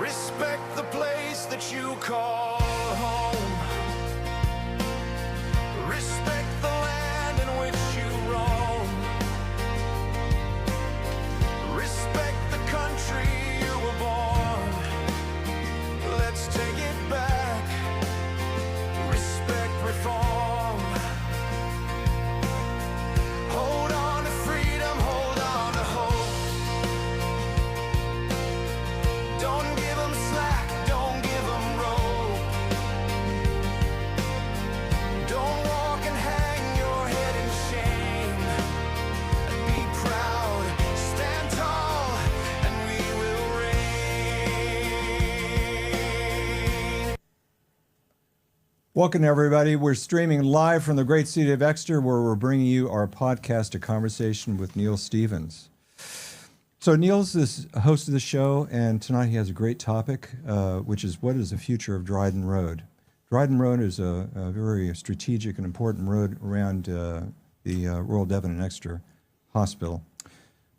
Respect the place that you call home. Respect the land in which you roam. Respect the country you were born. Let's take it back. Respect reform. Hold on to freedom, hold on to hope. Don't give them slack, don't give them rope. Don't walk and hang your head in shame. Be proud, stand tall, and we will reign. Welcome, everybody. We're streaming live from the great city of Exeter, where we're bringing you our podcast, A Conversation with Neil Stevens. So Neil's the host of the show, and tonight he has a great topic, which is what is the future of Dryden Road? Dryden Road is a very strategic and important road around the Royal Devon and Exeter Hospital.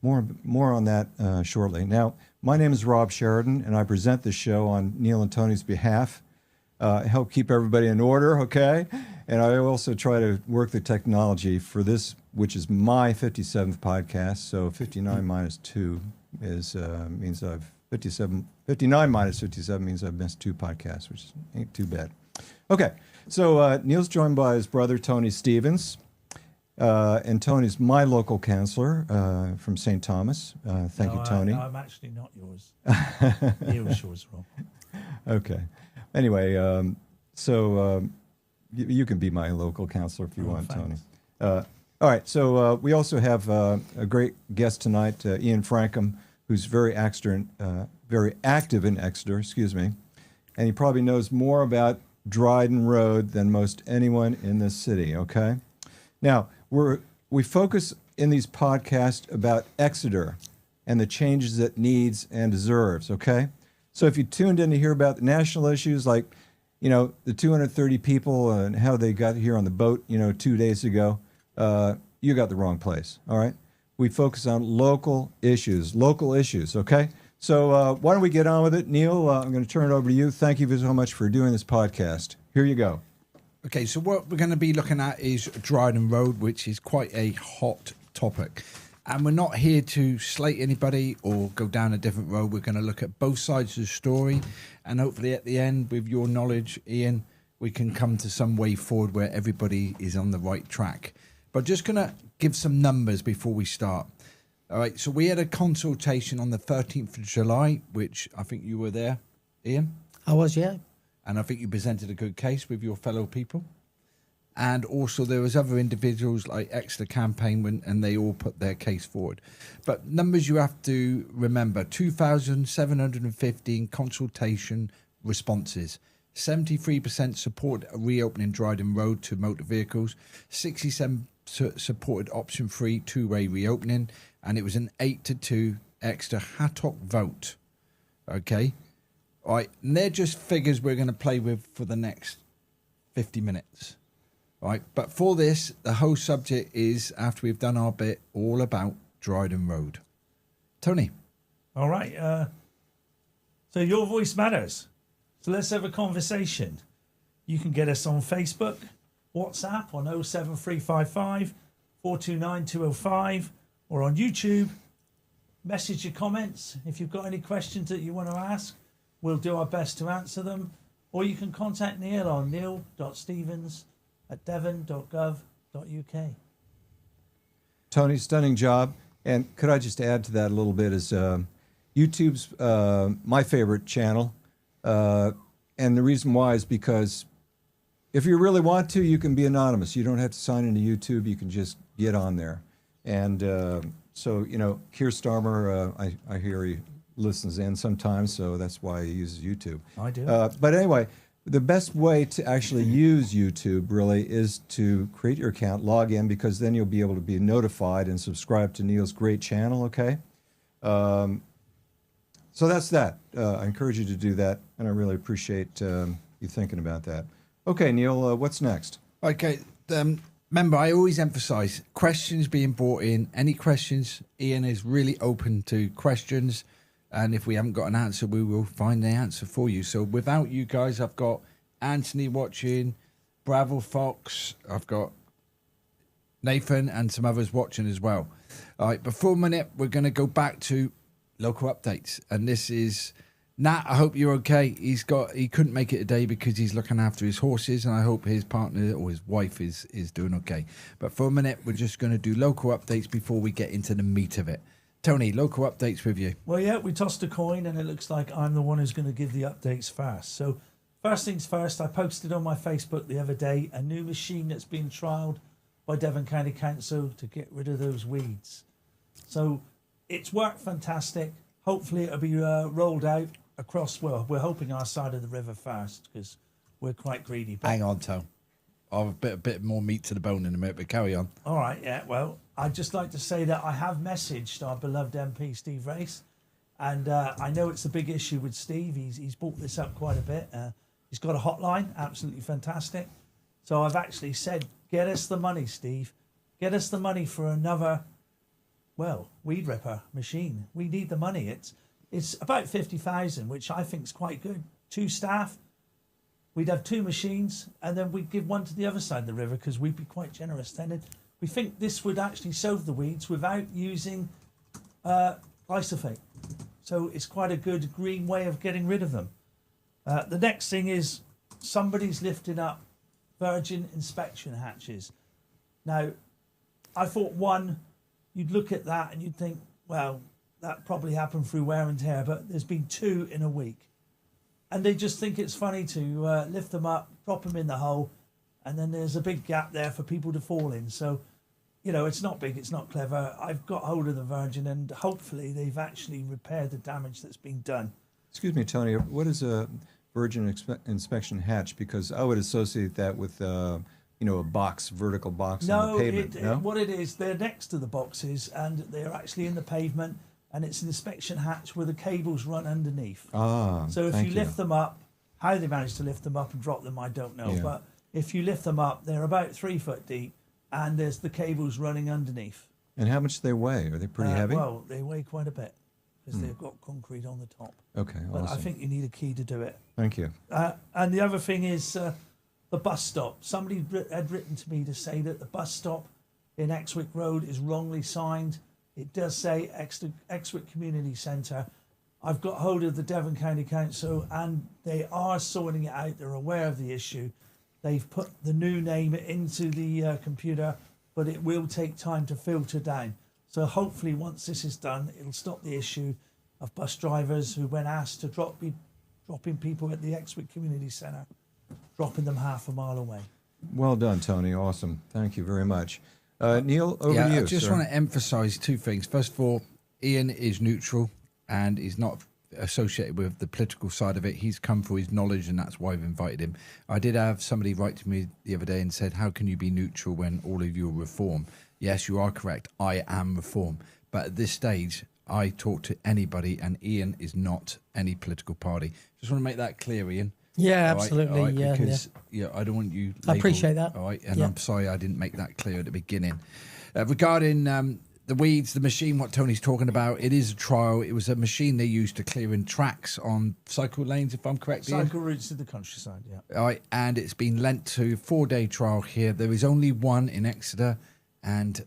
More on that shortly. Now, my name is Rob Sheridan, and I present the show on Neil and Tony's behalf. Help keep everybody in order, okay? And I also try to work the technology for this, which is my 57th podcast. So 59 minus 2 is means I've 57. 59 minus 57 means I've missed 2 podcasts, which ain't too bad. Okay, so Neil's joined by his brother Tony Stevens, and Tony's my local counselor from St. Thomas. Thank you, Tony. I'm actually not yours. Neil's yours, Rob. Okay. Anyway, you can be my local counselor if you want, thanks. Tony. All right, so we also have a great guest tonight, Ian Frankum, who's very active in Exeter, and he probably knows more about Dryden Road than most anyone in this city, okay? Now, we focus in these podcasts about Exeter and the changes it needs and deserves, okay? So if you tuned in to hear about the national issues like, the 230 people and how they got here on the boat, 2 days ago, you got the wrong place, all right? We focus on local issues, okay? So why don't we get on with it? Neil, I'm going to turn it over to you. Thank you so much for doing this podcast. Here you go. Okay, so what we're going to be looking at is Dryden Road, which is quite a hot topic. And we're not here to slate anybody or go down a different road. We're going to look at both sides of the story. And hopefully at the end, with your knowledge, Ian, we can come to some way forward where everybody is on the right track. But just going to give some numbers before we start. All right, so we had a consultation on the 13th of July, which I think you were there, Ian? I was, yeah. And I think you presented a good case with your fellow people. And also there was other individuals like Exeter Campaign and they all put their case forward. But numbers you have to remember, 2,715 consultation responses. 73% support reopening Dryden Road to motor vehicles. 67 supported option 3 two-way reopening. And it was an 8-2 Exeter Hattock vote. Okay? All right. And they're just figures we're going to play with for the next 50 minutes. Right, but for this, the whole subject is, after we've done our bit, all about Dryden Road. Tony. All right. So your voice matters. So let's have a conversation. You can get us on Facebook, WhatsApp on 07355 429 205, or on YouTube. Message your comments. If you've got any questions that you want to ask, we'll do our best to answer them. Or you can contact Neil on neil.stevens@devon.gov.uk. Tony, stunning job. And could I just add to that a little bit is YouTube's my favorite channel. And the reason why is because if you really want to, you can be anonymous. You don't have to sign into YouTube. You can just get on there. And so, Keir Starmer, I hear he listens in sometimes, so that's why he uses YouTube. I do. But anyway, the best way to actually use YouTube really is to create your account, log in, because then you'll be able to be notified and subscribe to Neil's great channel, okay? So that's that. I encourage you to do that, and I really appreciate you thinking about that. Okay, Neil, what's next? Okay, remember, I always emphasize questions being brought in. Any questions, Ian is really open to questions. And if we haven't got an answer, we will find the answer for you. So without you guys, I've got Anthony watching, Bravo Fox, I've got Nathan and some others watching as well. All right, but for a minute, we're going to go back to local updates. And this is Nat. I hope you're okay. He couldn't make it today because he's looking after his horses, and I hope his partner or his wife is doing okay. But for a minute, we're just going to do local updates before we get into the meat of it. Tony, local updates with you. Well, yeah, we tossed a coin, and it looks like I'm the one who's going to give the updates first. So, first things first, I posted on my Facebook the other day a new machine that's been trialled by Devon County Council to get rid of those weeds. So, it's worked fantastic. Hopefully, it'll be rolled out across. Well, we're hoping our side of the river first because we're quite greedy. But Hang on, Tone. I'll have a bit more meat to the bone in a minute, but carry on. all right, yeah. Well, I'd just like to say that I have messaged our beloved MP, Steve Race, and I know it's a big issue with Steve. He's brought this up quite a bit. He's got a hotline, absolutely fantastic. So I've actually said, get us the money, Steve. Get us the money for another, weed ripper machine. We need the money. It's about 50,000, which I think is quite good. 2 staff. We'd have 2 machines, and then we'd give one to the other side of the river because we'd be quite generous then. And we think this would actually solve the weeds without using glyphosate. So it's quite a good green way of getting rid of them. The next thing is somebody's lifting up virgin inspection hatches. Now, I thought you'd look at that and you'd think, well, that probably happened through wear and tear, but there's been 2 in a week. And they just think it's funny to lift them up, drop them in the hole, and then there's a big gap there for people to fall in. So, it's not big, it's not clever. I've got hold of the Virgin, and hopefully they've actually repaired the damage that's been done. Excuse me, Tony, what is a virgin inspection hatch? Because I would associate that with, a vertical box on the pavement. No, what it is, they're next to the boxes, and they're actually in the pavement, and it's an inspection hatch where the cables run underneath. So if you lift them up, how they manage to lift them up and drop them, I don't know. Yeah. But if you lift them up, they're about 3 foot deep, and there's the cables running underneath. And how much do they weigh? Are they pretty heavy? Well, they weigh quite a bit because they've got concrete on the top. Okay, but awesome. I think you need a key to do it. Thank you. And the other thing is the bus stop. Somebody had written to me to say that the bus stop in Exwick Road is wrongly signed. It does say Exwick Community Centre. I've got hold of the Devon County Council, and they are sorting it out. They're aware of the issue. They've put the new name into the computer, but it will take time to filter down. So hopefully once this is done, it'll stop the issue of bus drivers who, when asked to dropping people at the Exwick Community Centre, dropping them half a mile away. Well done, Tony. Awesome. Thank you very much. Neil, over to you. I just want to emphasise 2 things. First of all, Ian is neutral and he's not associated with the political side of it. He's come for his knowledge, and that's why I've invited him. I did have somebody write to me the other day and said, how can you be neutral when all of you are reform? Yes, you are correct. I am reform. But at this stage, I talk to anybody, and Ian is not any political party. Just want to make that clear, Ian. Yeah, absolutely. All right, yeah, because I don't want you labeled, I appreciate that. All right, and I'm sorry I didn't make that clear at the beginning. Regarding the weeds, the machine, what Tony's talking about, it is a trial. It was a machine they used to clear in tracks on cycle lanes, if I'm correct. Cycle routes to the countryside, yeah. All right, and it's been lent to 4-day trial here. There is only one in Exeter, and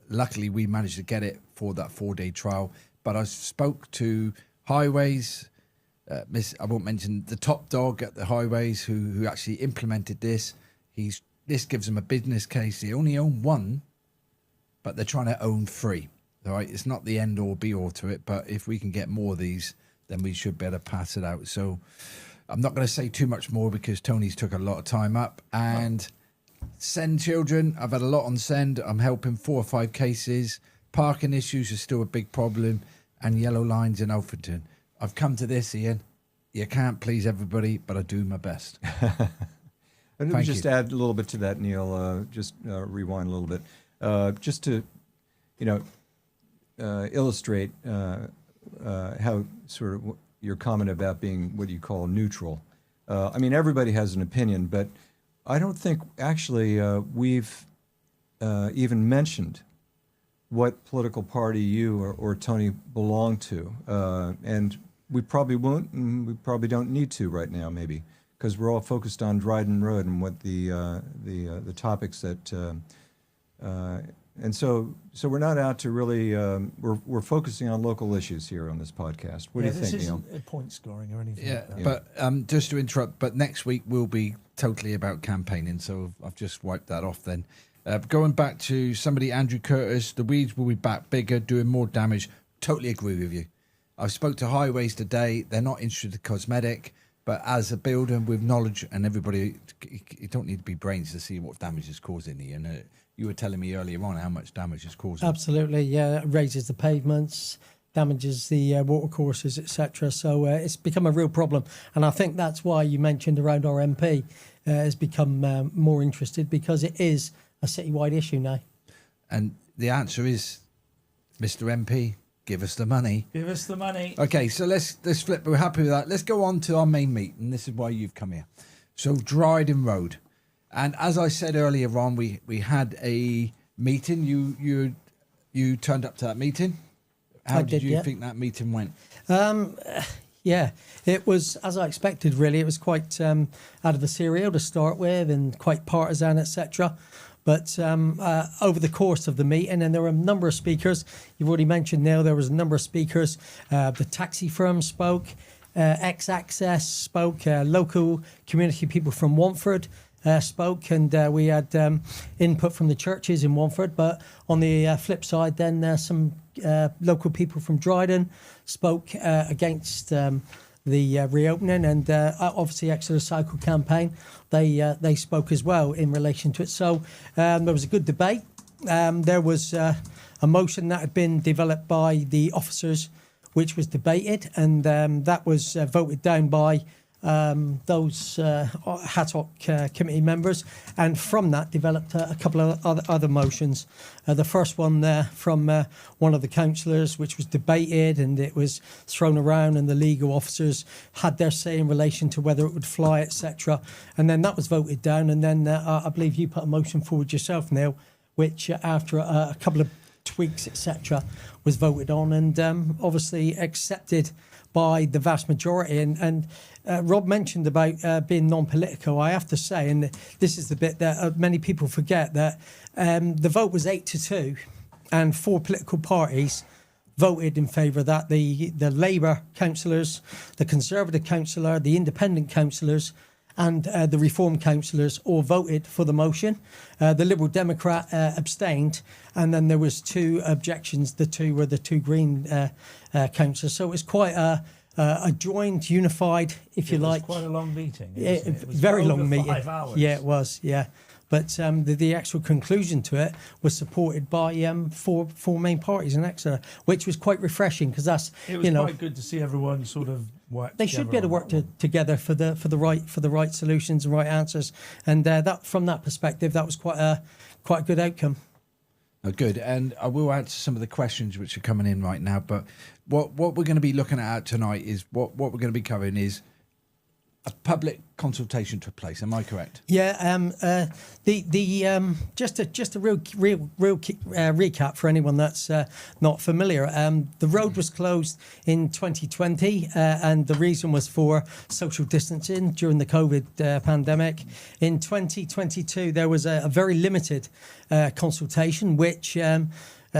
luckily we managed to get it for that 4-day trial. But I spoke to Highways. I won't mention the top dog at the Highways who actually implemented this. This gives them a business case. They only own 1, but they're trying to own 3. All right, it's not the end or be all to it, but if we can get more of these, then we should be able to pass it out. So I'm not going to say too much more because Tony's took a lot of time up. And send children, I've had a lot on send. I'm helping 4 or 5 cases. Parking issues are still a big problem, and yellow lines in Alfreton. I've come to this, Ian. You can't please everybody, but I do my best. Let me just add a little bit to that, Neil. Rewind a little bit, just to, illustrate how sort of your comment about being what you call neutral. I mean, everybody has an opinion, but I don't think actually we've even mentioned what political party you or Tony belong to. And we probably won't, and we probably don't need to right now, maybe, because we're all focused on Dryden Road and what the topics that, and so we're not out to really, we're focusing on local issues here on this podcast. What do you think, Neil? This isn't point scoring or anything Yeah, like that. but just to interrupt, but next week will be totally about campaigning, so I've just wiped that off then. Going back to somebody, Andrew Curtis, the weeds will be back bigger, doing more damage. Totally agree with you. I spoke to Highways today. They're not interested in cosmetic, but as a builder with knowledge and everybody, you don't need to be brains to see what damage is causing here. And you were telling me earlier on how much damage is causing. Absolutely, yeah. It raises the pavements, damages the water courses, etc. So it's become a real problem. And I think that's why you mentioned around our MP has become more interested, because it is a citywide issue now. And the answer is, Mr. MP, give us the money. Give us the money. Okay, so let's flip. We're happy with that. Let's go on to our main meet, and this is why you've come here. So Dryden Road, and as I said earlier on, we had a meeting. You turned up to that meeting. How did you think that meeting went? Yeah, it was as I expected. Really, it was quite out of the serial to start with, and quite partisan, etc. But over the course of the meeting, and there were a number of speakers. You've already mentioned, Neil, there was a number of speakers. The taxi firm spoke, X-Access spoke, local community people from Wantford spoke, and we had input from the churches in Wantford. But on the flip side, then some local people from Dryden spoke against the reopening, and obviously Exeter Cycle Campaign, they spoke as well in relation to it. So there was a good debate. There was a motion that had been developed by the officers, which was debated, and that was voted down by those Hattock committee members, and from that developed a couple of other motions. The first one from one of the councillors, which was debated, and it was thrown around, and the legal officers had their say in relation to whether it would fly, etc. And then that was voted down, and then I believe you put a motion forward yourself, Neil, which after a couple of tweaks, etc., was voted on and obviously accepted by the vast majority. And Rob mentioned about being non-political. I have to say, and this is the bit that many people forget, that the vote was 8-2, and 4 political parties voted in favour of that. The Labour councillors, the Conservative councillor, the Independent councillors, and the Reform councillors all voted for the motion. The Liberal Democrat abstained, and then there was 2 objections. The 2 were the 2 Green councillors. So it was quite a joined, unified, if you like. It was quite a long meeting. It It was very over long meeting. 5 hours. Yeah, it was. Yeah. But the actual conclusion to it was supported by 4 main parties in Exeter, which was quite refreshing, because that's, It was quite good to see everyone sort of work. they should be able to work together for the right solutions and right answers, and that from that perspective, that was quite a good outcome. Oh, good. And I will answer some of the questions which are coming in right now. But what we're going to be looking at tonight is what we're going to be covering is a public consultation took place. Am I correct? Yeah. Just a real recap for anyone that's not familiar. The road was closed in 2020, and the reason was for social distancing during the COVID pandemic. In 2022, there was a very limited consultation, which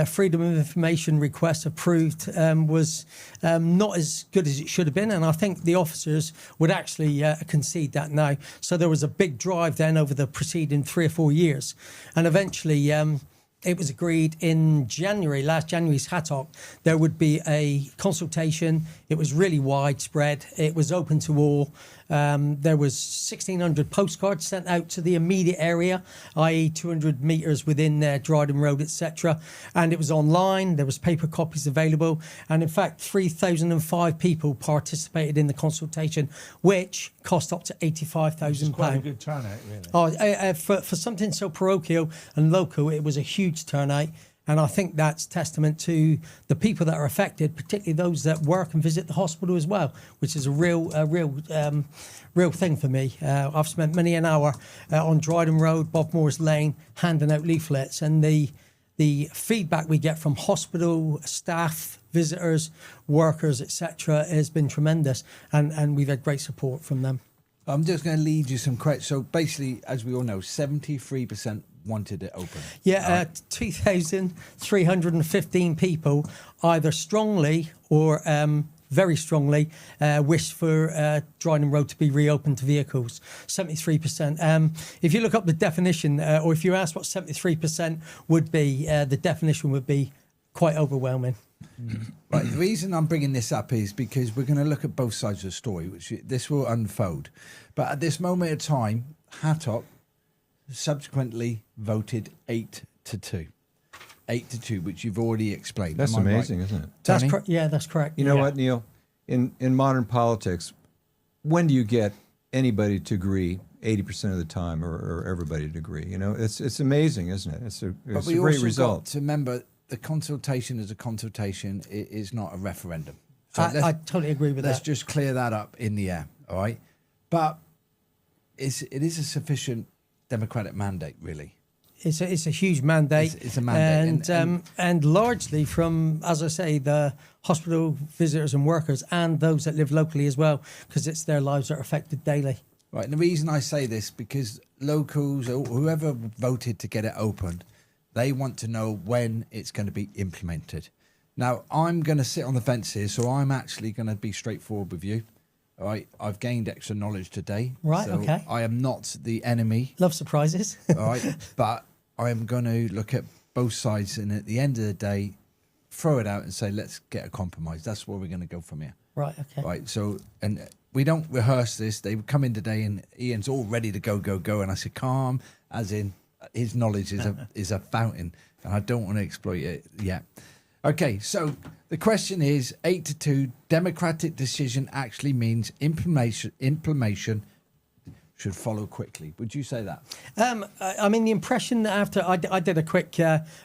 Freedom of Information request approved was not as good as it should have been, and I think the officers would actually concede that now. So there was a big drive then over the preceding 3 or 4 years, and eventually it was agreed in last January's Hattock, there would be a consultation. It was really widespread. It was open to all. There was 1,600 postcards sent out to the immediate area, i.e. 200 metres within Dryden Road, etc. And it was online. There was paper copies available. And in fact, 3,005 people participated in the consultation, which cost up to £85,000. Quite a good turnout, really. For something so parochial and local, it was a huge turnout. And I think that's testament to the people that are affected, particularly those that work and visit the hospital as well, which is a real thing for me. I've spent many an hour on Dryden Road, Bob Moore's Lane, handing out leaflets, and the the feedback we get from hospital staff, visitors, workers, etc., has been tremendous, and we've had great support from them. I'm just going to lead you some credit. So basically, as we all know, 73% wanted it open. Yeah, 2,315 people either strongly or very strongly wish for Dryden Road to be reopened to vehicles. 73%. If you look up the definition, or if you ask what 73% would be, the definition would be quite overwhelming. Right. The reason I'm bringing this up is because we're going to look at both sides of the story, which this will unfold. But at this moment of time, Hattock subsequently voted 8-2. 8-2, which you've already explained. That's Am I amazing, right? isn't it? That's Tony? yeah, that's correct. You know Yeah. what, Neil? In modern politics, when do you get anybody to agree 80% of the time, or everybody to agree? You know, it's amazing, isn't it? It's a But we great also result. got to remember the consultation is a consultation. It is not a referendum. So I totally agree with let's that. just clear that up in the air, all right? But it is a sufficient democratic mandate, really. It's a huge mandate. It's a mandate. and largely from, as I say, the hospital visitors and workers, and those that live locally as well, because it's their lives that are affected daily. Right, and the reason I say this, because locals or whoever voted to get it opened, they want to know when it's going to be implemented. Now, I'm going to sit on the fence here, so I'm actually going to be straightforward with you. All right, I've gained extra knowledge today. Right, so okay. I am not the enemy, Love surprises. all right? But I am going to look at both sides, and at the end of the day, throw it out and say, let's get a compromise. That's where we're going to go from here. Right, okay. Right, so, and we don't rehearse this. They come in today, and Ian's all ready to go. And I said, calm, as in his knowledge is a fountain, and I don't want to exploit it yet. Okay, so the question is 8-2. Democratic decision actually means implementation should follow quickly. Would you say that? I mean, the impression after I did a quick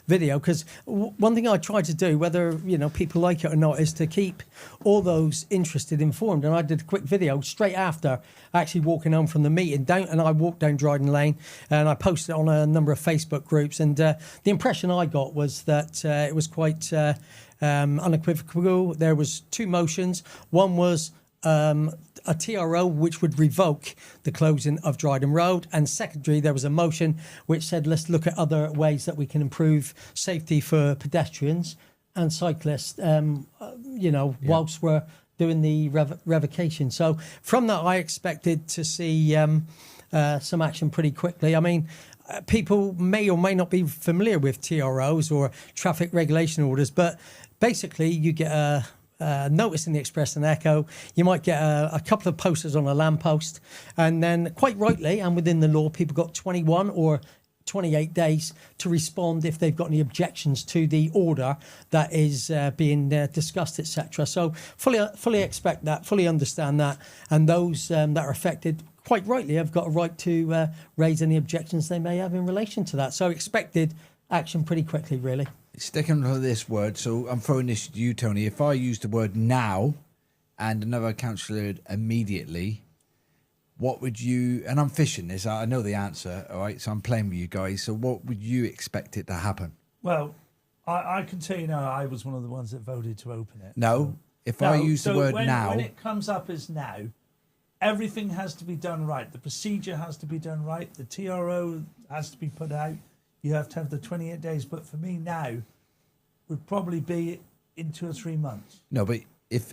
video, because one thing I try to do, whether people like it or not, is to keep all those interested informed. And I did a quick video straight after actually walking home from the meeting and I walked down Dryden Lane, and I posted it on a number of Facebook groups. And the impression I got was that it was quite unequivocal. There was two motions. One was a TRO which would revoke the closing of Dryden Road, and secondary there was a motion which said let's look at other ways that we can improve safety for pedestrians and cyclists whilst we're doing the revocation. So from that I expected to see some action pretty quickly. I mean, people may or may not be familiar with TROs or traffic regulation orders, but basically you get a notice in the Express and Echo. You might get a couple of posters on a lamppost, and then quite rightly and within the law, people got 21 or 28 days to respond if they've got any objections to the order that is being discussed, etc. So fully expect that, fully understand that, and those that are affected quite rightly have got a right to raise any objections they may have in relation to that. So expected action pretty quickly, really. Sticking to this word, so I'm throwing this to you, Tony. If I use the word now and another councillor immediately, what would you, and I'm fishing this, I know the answer, all right, so I'm playing with you guys, so what would you expect it to happen? Well, I can tell you now, I was one of the ones that voted to open it. No, if I use the word now. When it comes up as now, everything has to be done right. The procedure has to be done right. The TRO has to be put out. You have to have the 28 days. But for me now, would probably be in 2 or 3 months. No, but if,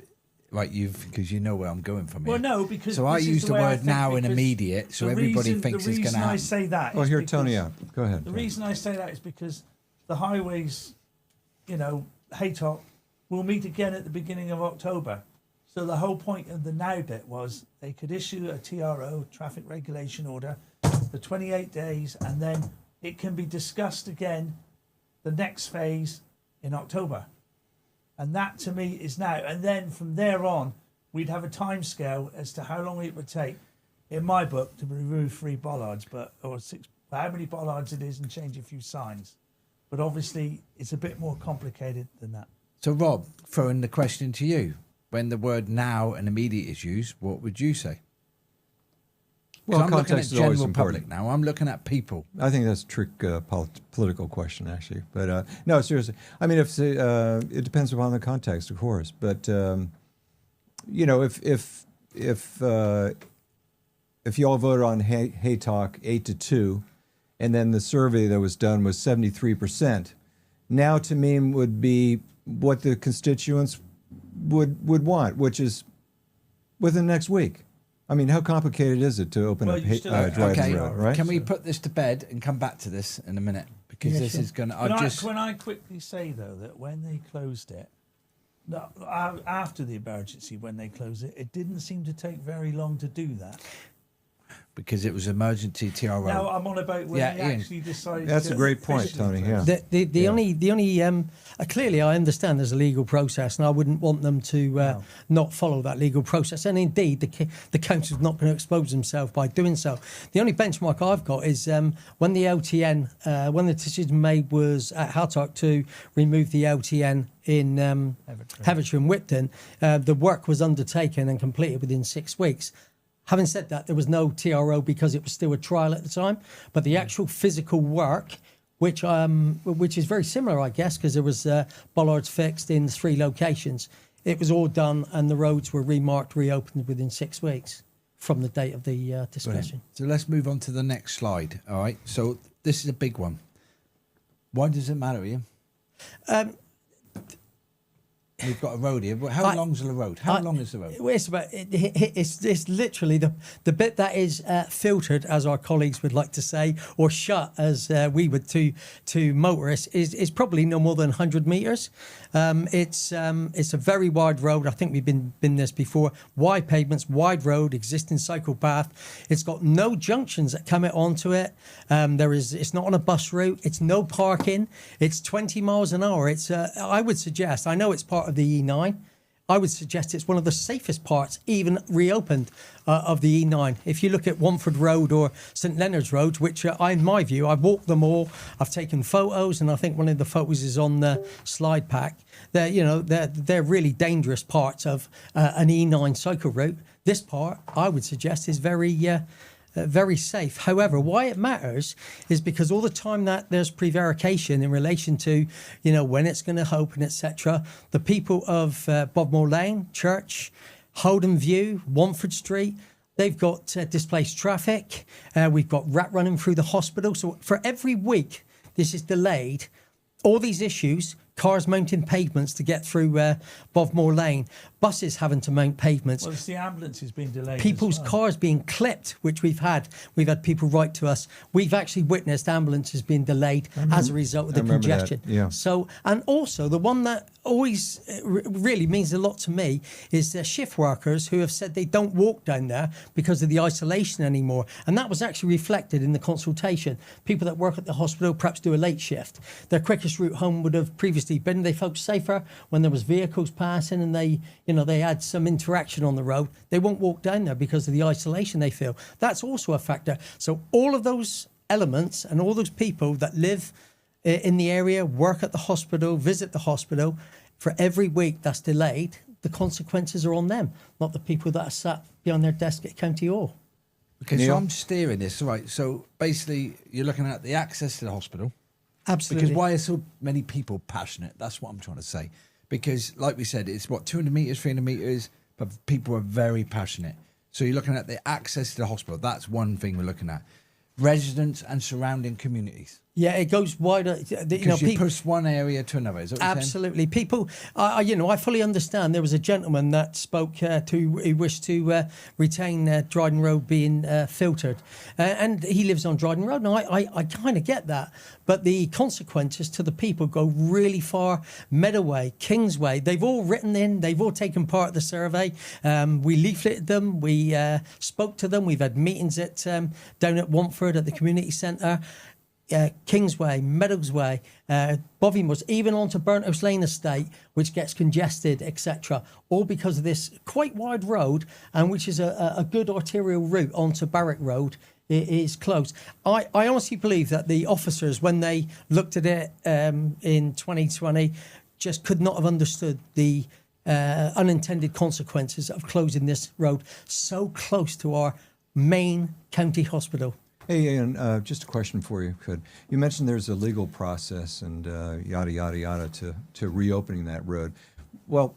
right, because you know where I'm going from here. Well, no, because so I this is use the the way I word think, now and because immediate, so the everybody reason- thinks the it's going to reason I happen. say that. Well, is here, because- Tony, out. Go ahead. The reason I say that is because the highways, HATOC, will meet again at the beginning of October. So the whole point of the now bit was they could issue a TRO, traffic regulation order, for 28 days, and then it can be discussed again, the next phase in October. And that to me is now. And then from there on, we'd have a time scale as to how long it would take, in my book, to remove 3 bollards, or 6, how many bollards it is, and change a few signs. But obviously, it's a bit more complicated than that. So, Rob, throwing the question to you. When the word now and immediate is used, what would you say? Well, I'm looking at context is always general important. public now. I'm looking at people. I think that's a trick political question, actually. But no, seriously. I mean, if it depends upon the context, of course. But you know, if you all voted on Hay Talk 8-2, and then the survey that was done was 73%, now to me would be what the constituents would want, which is within next week. I mean, how complicated is it to open Well, up you still- Dryden Okay, Road, right? can we put this to bed and come back to this in a minute? Because this is going to... Can I quickly say, though, that when they closed it, no, after the emergency, when they closed it, it didn't seem to take very long to do that. Because it was emergency TRO. Now I'm on about when Yeah, they Ian. actually decided. That's to a great point, officially Tony. close Yeah. The only clearly I understand there's a legal process, and I wouldn't want them to not follow that legal process. And indeed, the council's not going to expose themselves by doing so. The only benchmark I've got is when the LTN, when the decision made was at Hartock to remove the LTN in Herefordshire and Whipton, the work was undertaken and completed within 6 weeks. Having said that, there was no TRO because it was still a trial at the time. But the actual physical work, which is very similar, I guess, because there was bollards fixed in 3 locations. It was all done, and the roads were remarked, reopened within 6 weeks from the date of the discussion. So let's move on to the next slide. All right. So this is a big one. Why does it matter, Ian? We've got a road here. But how long's the road? How long is the road? It's literally the bit that is filtered, as our colleagues would like to say, or shut, as we would to motorists, is probably no more than 100 metres. It's a very wide road. I think we've been this before. Wide pavements, wide road, existing cycle path. It's got no junctions that come onto it. It's not on a bus route. It's no parking. It's 20 miles an hour. It's I would suggest, I know it's part of the E9. I would suggest it's one of the safest parts, even reopened, of the E9. If you look at Wamford Road or St Leonard's Road, which, in my view, I've walked them all. I've taken photos, and I think one of the photos is on the slide pack. They're really dangerous parts of an E9 cycle route. This part, I would suggest, is very safe. However, why it matters is because all the time that there's prevarication in relation to, when it's going to open, etc. The people of Bodmore Lane, Church, Holden View, Wamford Street, they've got displaced traffic. We've got rat running through the hospital. So for every week this is delayed, all these issues, cars mounting pavements to get through Bodmore Lane, buses having to mount pavements. Well, it's the ambulances being delayed. People's cars being clipped, which we've had people write to us. We've actually witnessed ambulances being delayed as a result of the congestion. That, yeah. So, and also the one that always really means a lot to me is the shift workers who have said they don't walk down there because of the isolation anymore. And that was actually reflected in the consultation. People that work at the hospital perhaps do a late shift. Their quickest route home would have previously been, they felt safer when there was vehicles passing and they had some interaction on the road. They won't walk down there because of the isolation they feel. That's also a factor. So all of those elements and all those people that live in the area, work at the hospital, visit the hospital, for every week that's delayed, the consequences are on them, not the people that are sat behind their desk at County Hall. Okay, Neil? so I'm steering this. Right. So basically, you're looking at the access to the hospital. Absolutely. Because why are so many people passionate? That's what I'm trying to say. Because, like we said, it's 200 metres, 300 metres, but people are very passionate. So you're looking at the access to the hospital. That's one thing we're looking at. Residents and surrounding communities. Yeah, it goes wider. Because you push one area to another. Is that what you're saying? Absolutely. People, I fully understand. There was a gentleman that spoke who wished to retain Dryden Road being filtered. And he lives on Dryden Road. Now, I kind of get that. But the consequences to the people go really far. Meadowway, Kingsway, they've all written in. They've all taken part of the survey. We leafleted them. We spoke to them. We've had meetings down at Wamford at the community centre. Kingsway, Meadowsway, Bovymoors, even onto Burnthouse Lane Estate, which gets congested, etc. All because of this quite wide road, and which is a good arterial route onto Barrack Road, is closed. I honestly believe that the officers, when they looked at it in 2020, just could not have understood the unintended consequences of closing this road so close to our main county hospital. Hey, Ian, just a question for you. You mentioned there's a legal process and yada, yada, yada to reopening that road. Well,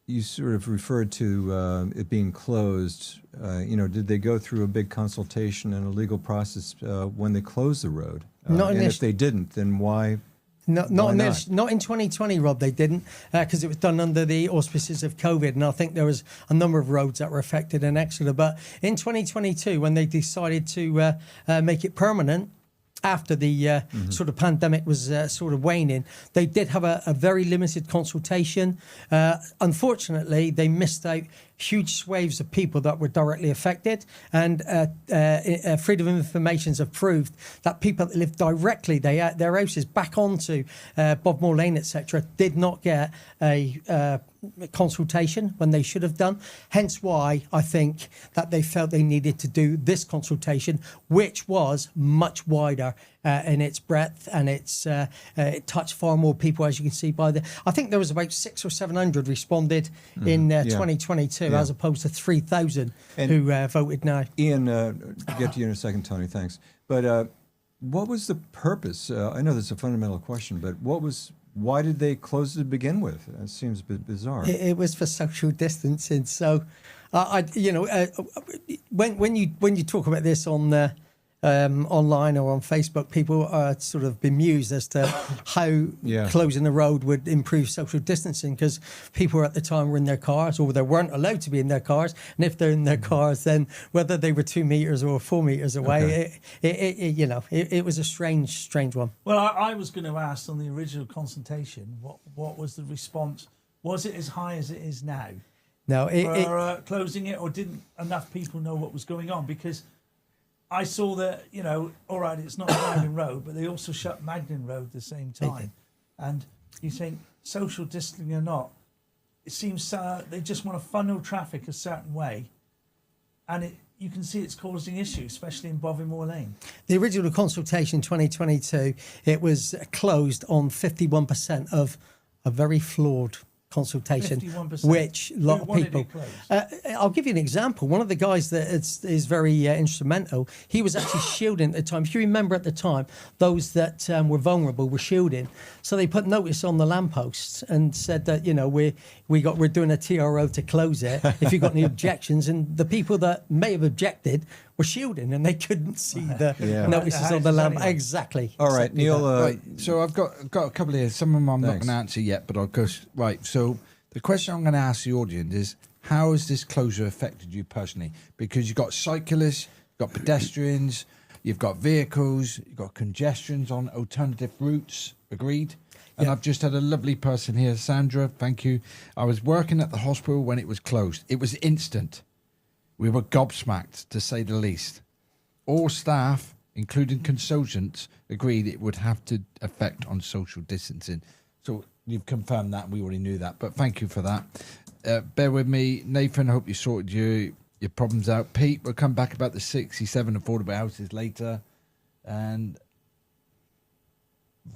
you sort of referred to it being closed. Did they go through a big consultation and a legal process when they closed the road? Not and if they didn't, then why? Not in 2020, Rob. They didn't, because it was done under the auspices of COVID, and I think there was a number of roads that were affected in Exeter. But in 2022, when they decided to make it permanent, after the sort of pandemic was sort of waning, they did have a very limited consultation. Unfortunately, they missed out huge swathes of people that were directly affected, and Freedom of Informations have proved that people that live directly their houses back onto Bobmore Lane, etc., did not get a consultation when they should have done. Hence why I think that they felt they needed to do this consultation, which was much wider in its breadth, and it touched far more people, as you can see by I think there was about 600 or 700 responded in 2022, as opposed to 3,000 who voted no. Ian, get to you in a second, Tony. Thanks. But what was the purpose? I know that's a fundamental question, but why did they close it to begin with? It seems a bit bizarre. It was for social distancing. So, when you talk about this on online or on Facebook, people are sort of bemused as to how closing the road would improve social distancing, because people at the time were in their cars, or they weren't allowed to be in their cars, and if they're in their cars, then whether they were 2 meters or 4 meters away, it was a strange one. Well, I was going to ask, on the original consultation, what was the response? Was it as high as it is now? No, closing it, or didn't enough people know what was going on? Because I saw that, all right, it's not Dryden Road, but they also shut Magdalen Road at the same time. And you think, social distancing or not, it seems they just want to funnel traffic a certain way. And you can see it's causing issues, especially in Bovimore Lane. The original consultation 2022, it was closed on 51% of a very flawed consultation, 51%. Which a lot of people. I'll give you an example. One of the guys that is very instrumental, he was actually shielding at the time. If you remember, at the time, those that were vulnerable were shielding. So they put notice on the lampposts and said that we're doing a TRO to close it. If you've got any objections, and the people that may have objected were shielding, and they couldn't see the notices on the lamp. Anyway. Exactly. All right, exactly Neil. Right. So I've got a couple here. Some of them I'm not going to answer yet, but I'll go right. So the question I'm going to ask the audience is, how has this closure affected you personally? Because you've got cyclists, you've got pedestrians, you've got vehicles, you've got congestions on alternative routes. Agreed. And I've just had a lovely person here, Sandra. Thank you. I was working at the hospital when it was closed. It was instant. We were gobsmacked, to say the least. All staff, including consultants, agreed it would have to affect on social distancing. So you've confirmed that. We already knew that. But thank you for that. Bear with me. Nathan, I hope you sorted your problems out. Pete, we'll come back about the 67 affordable houses later. And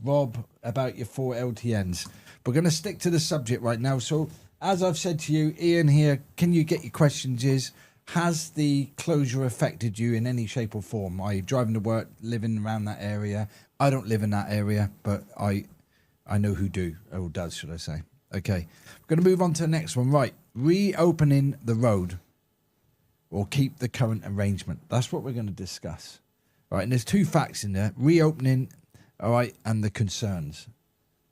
Rob, about your 4 LTNs. We're going to stick to the subject right now. So as I've said to you, Ian here, can you get your questions has the closure affected you in any shape or form? Are you driving to work, living around that area? I don't live in that area, but I know who do, or does, should I say. Okay, we're going to move on to the next one. Right, reopening the road or keep the current arrangement. That's what we're going to discuss. All right, and there's 2 facts in there, reopening, all right, and the concerns.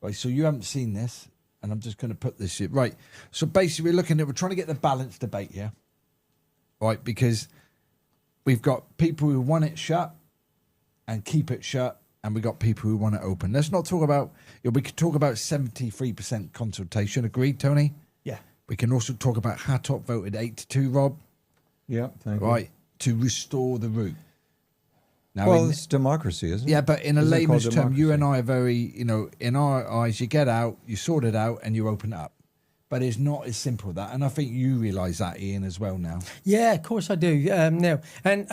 Right, so you haven't seen this, and I'm just going to put this in. Right, so basically we're trying to get the balanced debate here. Right, because we've got people who want it shut and keep it shut, and we've got people who want it open. Let's not talk about, we could talk about 73% consultation. Agreed, Tony? Yeah. We can also talk about Hattop voted 8-2, Rob. Yeah, thank you. Right, to restore the route. Now, well, it's democracy, isn't it? Yeah, but in a layman's term, you and I are very, in our eyes, you get out, you sort it out, and you open it up. But it's not as simple as that, and I think you realise that, Ian, as well now. Yeah, of course I do. No, and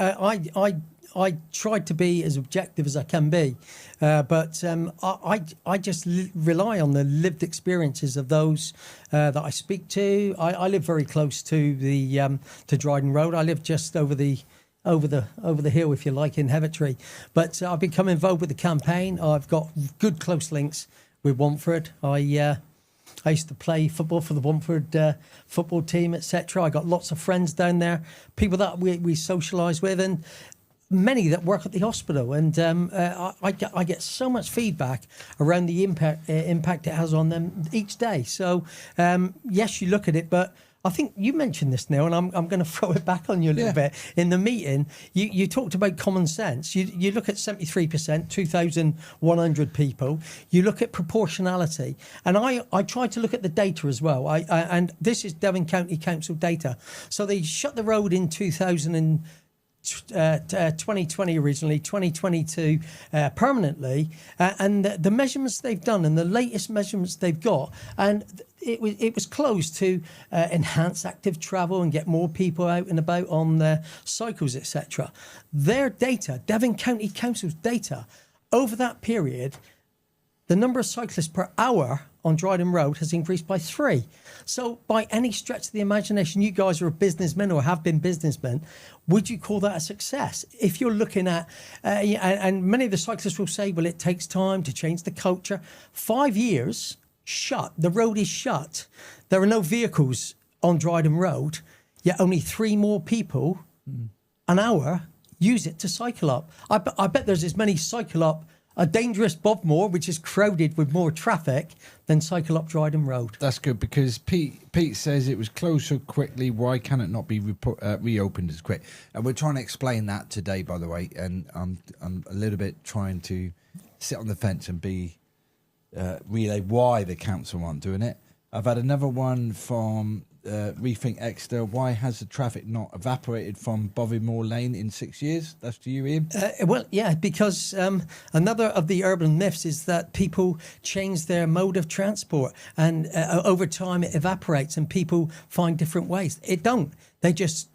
I tried to be as objective as I can be, but I just rely on the lived experiences of those that I speak to. I live very close to the to Dryden Road. I live just over the hill, if you like, in Hevertree. But I've become involved with the campaign. I've got good close links with Watford. I used to play football for the Watford football team, etc. I got lots of friends down there, people that we socialise with, and many that work at the hospital. And I get so much feedback around the impact it has on them each day. So yes, you look at it, but I think you mentioned this, Neil, and I'm going to throw it back on you a little bit. In the meeting, you talked about common sense. You look at 73%, 2,100 people. You look at proportionality. And I tried to look at the data as well. And this is Devon County Council data. So they shut the road in 2020 originally, 2022 permanently, and the measurements they've done and the latest measurements they've got, and it was closed to enhance active travel and get more people out and about on cycles, etc. Their data, Devon County Council's data, over that period, the number of cyclists per hour on Dryden Road has increased by 3. So by any stretch of the imagination, you guys are a businessman or have been businessmen, would you call that a success? If you're looking at, and many of the cyclists will say, well, it takes time to change the culture. 5 years shut, the road is shut. There are no vehicles on Dryden Road, yet only 3 more people an hour use it to cycle up. I bet there's as many cycle up a dangerous Bobmore, which is crowded with more traffic, than cycle up Dryden Road. That's good, because Pete says it was closed so quickly. Why can it not be reopened as quick? And we're trying to explain that today, by the way. And I'm a little bit trying to sit on the fence and relay why the council aren't doing it. I've had another one from Rethink Exeter. Why has the traffic not evaporated from Bovymoor Lane in 6 years? That's to you, Ian. Well, yeah, because another of the urban myths is that people change their mode of transport, and over time it evaporates and people find different ways. It don't. They just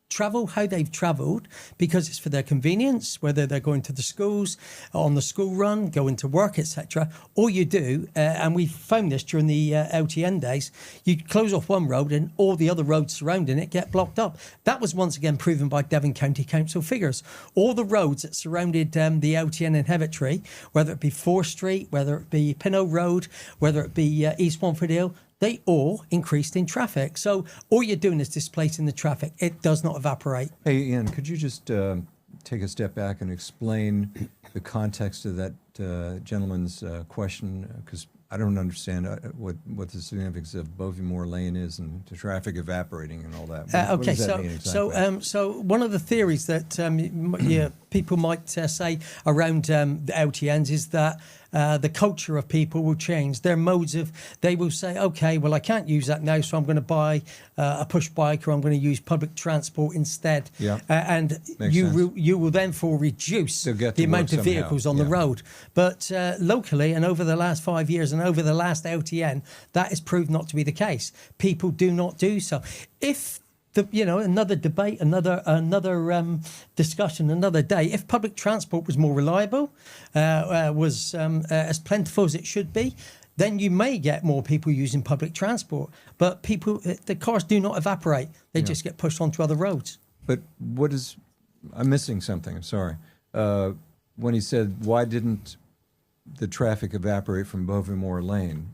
travel how they've travelled because it's for their convenience, whether they're going to the schools, on the school run, going to work, etc. All you do, and we found this during the LTN days, you close off one road and all the other roads surrounding it get blocked up. That was once again proven by Devon County Council figures. All the roads that surrounded the LTN in Hevertree, whether it be 4th Street, whether it be Pinnow Road, whether it be East Watford Hill, they all increased in traffic. So all you're doing is displacing the traffic. It does not evaporate. Hey, Ian, could you just take a step back and explain the context of that gentleman's question? Because I don't understand what the significance of Bovymoor Lane is and the traffic evaporating and all that. What does that mean exactly? So one of the theories that people might say around the LTNs is that the culture of people will change. Their modes of, they will say, okay, well, I can't use that now, so I'm going to buy a push bike, or I'm going to use public transport instead. Yeah. And you will therefore reduce the amount of vehicles on the road. But locally, and over the last 5 years and over the last LTN, that is proved not to be the case. People do not do so. If another debate, another discussion, another day. If public transport was more reliable, was as plentiful as it should be, then you may get more people using public transport. But the cars do not evaporate; they just get pushed onto other roads. But I'm missing something. I'm sorry. When he said, "Why didn't the traffic evaporate from Bovymoor Lane?"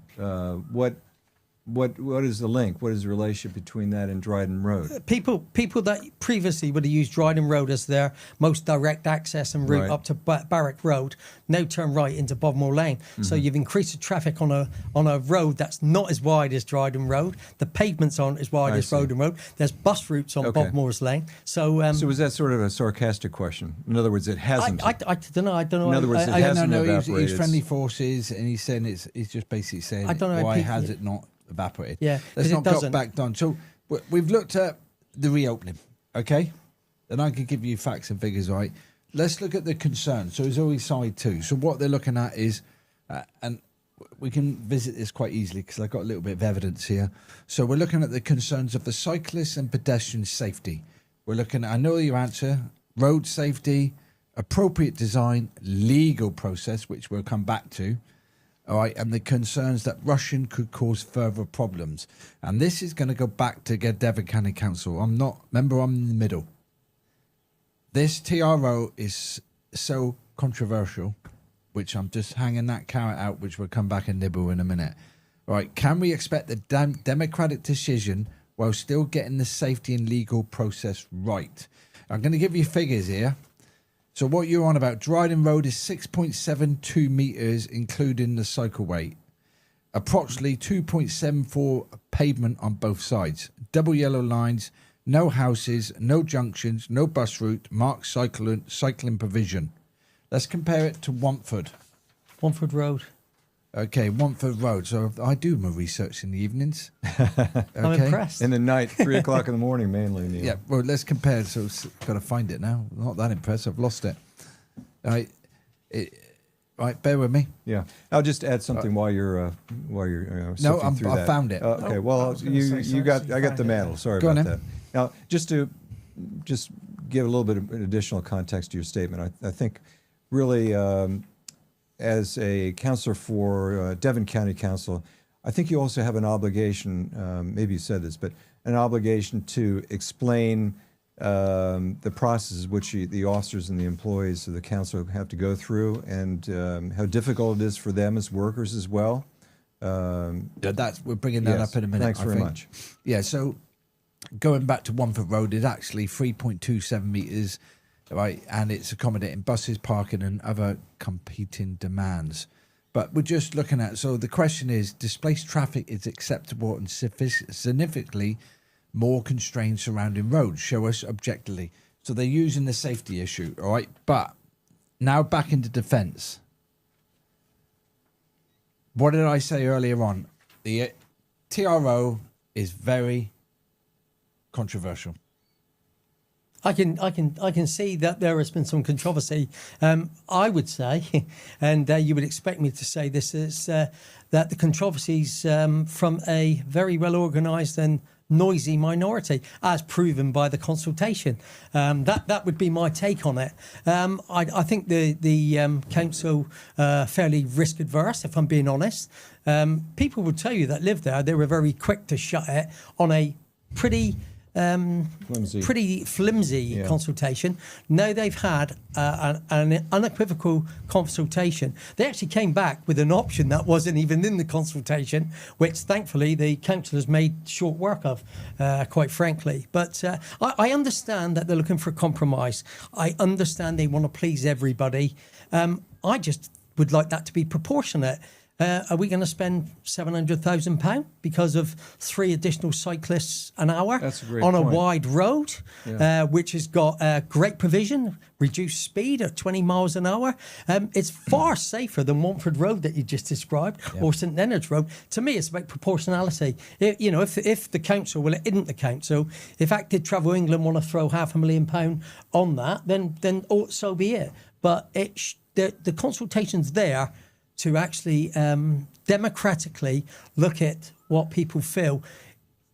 What is the link? What is the relationship between that and Dryden Road? People that previously would have used Dryden Road as their most direct access and route up to Barrack Road now turn right into Bovymoor Lane. Mm-hmm. So you've increased the traffic on a road that's not as wide as Dryden Road. The pavements aren't as wide as Dryden Road. There's bus routes on Bovymoor's Lane. So was that sort of a sarcastic question? In other words, it hasn't. I don't know. In other words, it hasn't evaporated. He's friendly forces, and he's saying he's just basically saying, why has it not evaporated? Yeah, let's not get back down. So we've looked at the reopening, okay? And I can give you facts and figures, right? Let's look at the concerns. So there's always side 2. So what they're looking at is, and we can visit this quite easily because I've got a little bit of evidence here. So we're looking at the concerns of the cyclists and pedestrian safety. We're looking at, I know your answer, road safety, appropriate design, legal process, which we'll come back to, all right, and the concerns that rushing could cause further problems. And this is going to go back to Devon County Council. I'm in the middle. This TRO is so controversial, which I'm just hanging that carrot out, which we'll come back and nibble in a minute. All right, can we expect the democratic decision while still getting the safety and legal process right? I'm going to give you figures here. So what you're on about, Dryden Road is 6.72 metres, including the cycleway. Approximately 2.74 pavement on both sides. Double yellow lines, no houses, no junctions, no bus route, marked cycling provision. Let's compare it to Wantford. Wantford Road. Okay, Wantford Road. So I do my research in the evenings. I'm impressed. In the night, 3 o'clock in the morning, mainly. Neil. Yeah, well, let's compare. So got to find it now. Not that impressed. I've lost it. Right, bear with me. Yeah, I'll just add something while you're sifting through I that. found it. Okay, I well, was gonna say, so I got found the it mantle. there. Sorry Go on about then. that. Now, just give a little bit of additional context to your statement. I think really, as a counselor for Devon County Council, I think you also have an obligation. Maybe you said this, but an obligation to explain the processes which the officers and the employees of the council have to go through, and how difficult it is for them as workers as well. We're bringing that Yes, up in a minute. thanks I very think. much. Yeah, so going back to Wantford Road, it's actually 3.27 metres, right? And it's accommodating buses, parking, and other competing demands. But we're just looking at, so the question is, displaced traffic is acceptable and significantly more constrained surrounding roads. Show us objectively. So they're using the safety issue, all right? But now back into defence. What did I say earlier on? The TRO is very controversial. I can see that there has been some controversy. I would say, and you would expect me to say this, is that the controversies from a very well organised and noisy minority, as proven by the consultation. That would be my take on it. I think the council fairly risk adverse, if I'm being honest. People would tell you that live there, they were very quick to shut it on a pretty flimsy consultation. Now they've had an unequivocal consultation. They actually came back with an option that wasn't even in the consultation, which thankfully the councillors made short work of, quite frankly. But I understand that they're looking for a compromise. I understand they want to please everybody. I just would like that to be proportionate. Are we going to spend £700,000 because of 3 additional cyclists an hour That's a great on a point. wide road, which has got great provision, reduced speed at 20 miles an hour? It's far safer than Wantford Road that you just described, or St Leonard's Road. To me, it's about proportionality. If the council, well, it isn't the council, if Active Travel England want to throw £500,000 on that, then so be it. But the consultation's there to actually democratically look at what people feel.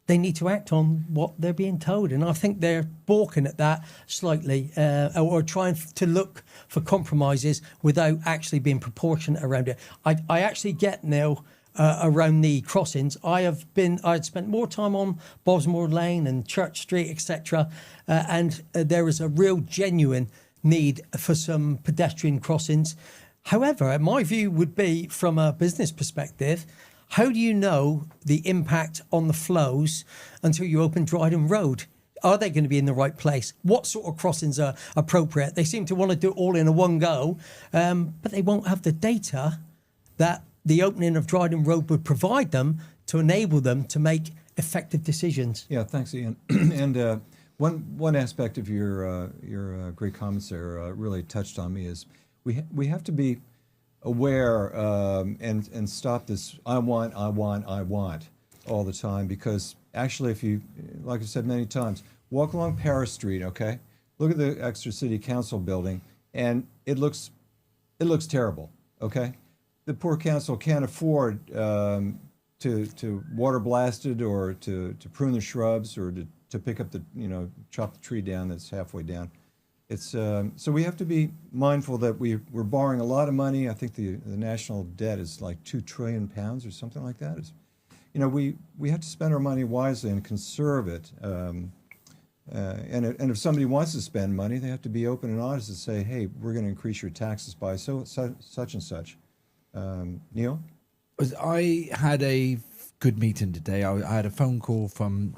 They need to act on what they're being told. And I think they're balking at that slightly, or trying to look for compromises without actually being proportionate around it. I actually get, Neil, around the crossings. I'd spent more time on Bosmore Lane and Church Street, etc. And there is a real genuine need for some pedestrian crossings. However, my view would be, from a business perspective, how do you know the impact on the flows until you open Dryden Road? Are they going to be in the right place? What sort of crossings are appropriate? They seem to want to do it all in a one go, but they won't have the data that the opening of Dryden Road would provide them to enable them to make effective decisions. Yeah, thanks, Ian. And one aspect of your great comments there really touched on me is we have to be aware and stop this I want all the time, because actually, if you, like I said many times, walk along Paris Street, okay, look at the Exeter City Council building, and it looks terrible, okay. The poor council can't afford to water blast it, or to prune the shrubs, or to pick up chop the tree down that's halfway down. It's so we have to be mindful that we're borrowing a lot of money. I think the national debt is like £2 trillion or something like that. We have to spend our money wisely and conserve it. And if somebody wants to spend money, they have to be open and honest and say, hey, we're going to increase your taxes by such and such. Neil? I had a good meeting today. I had a phone call from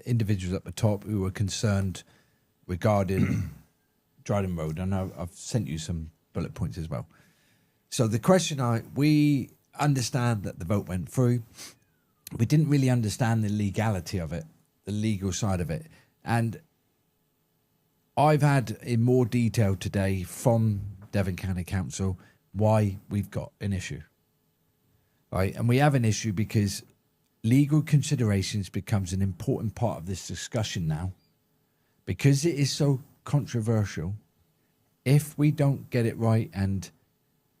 individuals at the top who were concerned regarding Dryden Road, and I've sent you some bullet points as well. So the question we understand that the vote went through. We didn't really understand the legality of it, the legal side of it. And I've had in more detail today from Devon County Council why we've got an issue. Right? And we have an issue because legal considerations becomes an important part of this discussion now. Because it is so controversial, if we don't get it right and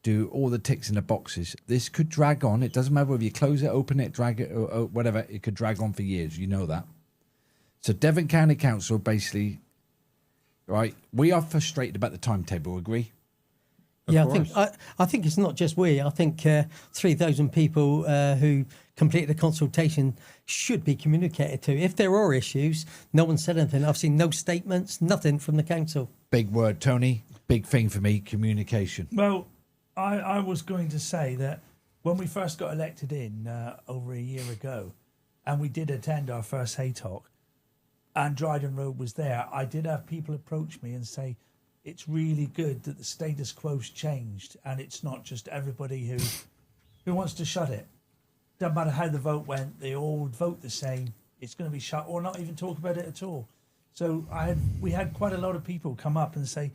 do all the ticks in the boxes, this could drag on. It doesn't matter whether you close it, open it, drag it, or whatever. It could drag on for years. You know that. So Devon County Council basically, right, we are frustrated about the timetable, agree? Yeah, I think it's not just we. I think 3,000 people who completed a consultation should be communicated to. If there are issues, no one said anything. I've seen no statements, nothing from the council. Big word, Tony. Big thing for me, communication. Well, I was going to say that when we first got elected in over a year ago, and we did attend our first Hay Talk, and Dryden Road was there, I did have people approach me and say, it's really good that the status quo's changed, and it's not just everybody who wants to shut it. Doesn't matter how the vote went, they all vote the same. It's going to be shut, or not even talk about it at all. So we had quite a lot of people come up and say,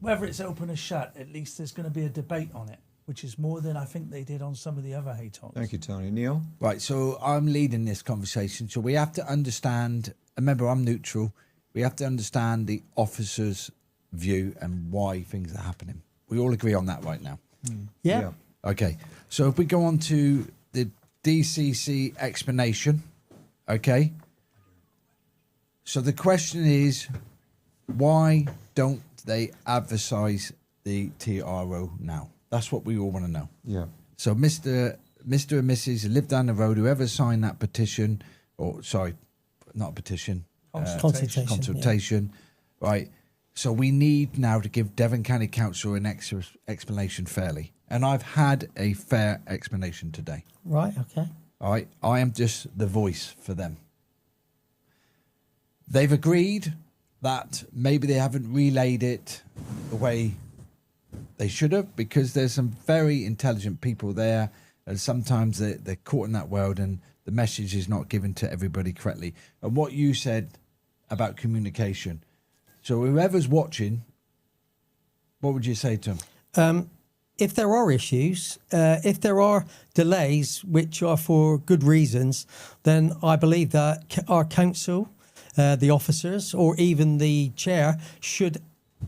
whether it's open or shut, at least there's going to be a debate on it, which is more than I think they did on some of the other Hay Talks. Thank you, Tony. Neil? Right, so I'm leading this conversation. So we have to understand, remember I'm neutral, we have to understand the officers' view and why things are happening. We all agree on that right now. Yeah. Okay, so if we go on to the DCC explanation, okay? So the question is, why don't they advertise the TRO now? That's what we all want to know. Yeah. So Mr. and Mrs. who live down the road, whoever signed that petition, or sorry, not a petition, consultation, right? So we need now to give Devon County Council an explanation fairly. And I've had a fair explanation today. Right, okay. All right, I am just the voice for them. They've agreed that maybe they haven't relayed it the way they should have, because there's some very intelligent people there, and sometimes they're caught in that world and the message is not given to everybody correctly. And what you said about communication, so whoever's watching, what would you say to them? If there are issues, if there are delays, which are for good reasons, then I believe that our council, the officers, or even the chair should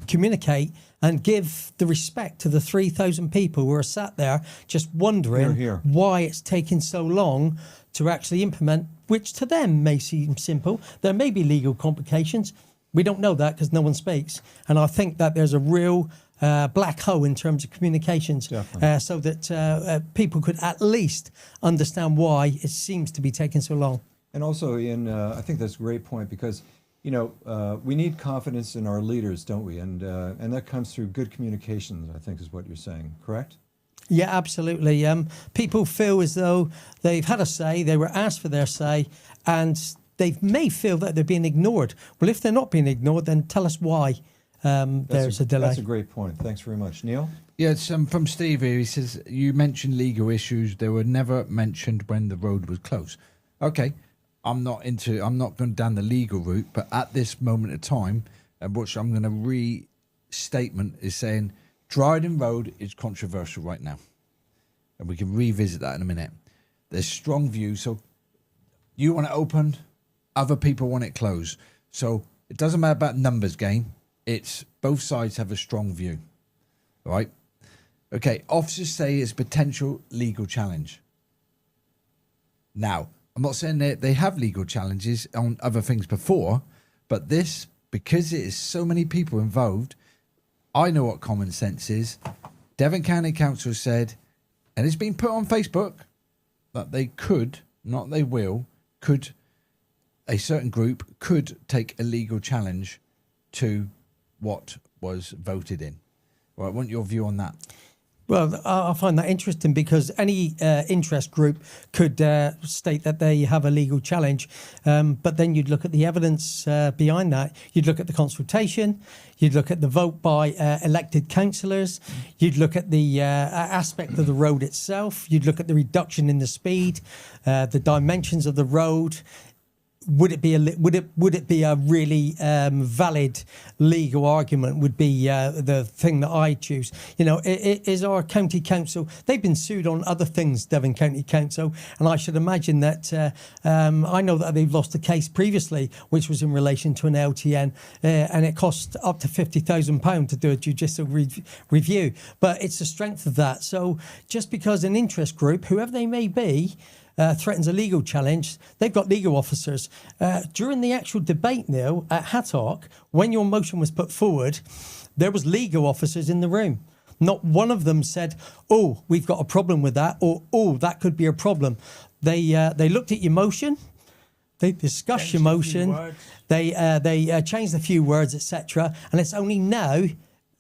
communicate and give the respect to the 3,000 people who are sat there just wondering why it's taking so long to actually implement, which to them may seem simple. There may be legal complications. We don't know that because no one speaks. And I think that there's a real black hole in terms of communications, so that people could at least understand why it seems to be taking so long. And also, Ian, I think that's a great point, because we need confidence in our leaders, don't we? And that comes through good communications, I think is what you're saying, correct? Yeah, absolutely. People feel as though they've had a say, they were asked for their say, and they may feel that they're being ignored. Well, if they're not being ignored, then tell us why there's a delay. That's a great point. Thanks very much. Neil? Yeah, it's from Steve here. He says, you mentioned legal issues. They were never mentioned when the road was closed. Okay. I'm not going down the legal route, but at this moment of time, which I'm going to restatement is saying Dryden Road is controversial right now. And we can revisit that in a minute. There's strong views. So you want it open, other people want it closed. So it doesn't matter about numbers game. It's both sides have a strong view. All right? Okay, officers say it's potential legal challenge. Now, I'm not saying that they have legal challenges on other things before, but this, because it is so many people involved, I know what common sense is. Devon County Council said, and it's been put on Facebook, that they could, not they will, could, a certain group could take a legal challenge to what was voted in. Well, I want your view on that. Well, I find that interesting because any interest group could state that they have a legal challenge, but then you'd look at the evidence behind that. You'd look at the consultation, you'd look at the vote by elected councillors, you'd look at the aspect of the road itself, you'd look at the reduction in the speed, the dimensions of the road. Would it be a really valid legal argument? Would be the thing that I choose. You know, is our county council? They've been sued on other things, Devon County Council, and I should imagine that I know that they've lost a case previously, which was in relation to an LTN, and it cost up to £50,000 to do a judicial review. But it's the strength of that. So just because an interest group, whoever they may be, threatens a legal challenge, they've got legal officers. During the actual debate now at Hattock, when your motion was put forward, there was legal officers in the room. Not one of them said, "Oh, we've got a problem with that," or "Oh, that could be a problem." They looked at your motion, they discussed your motion, they changed a few words, etc. And it's only now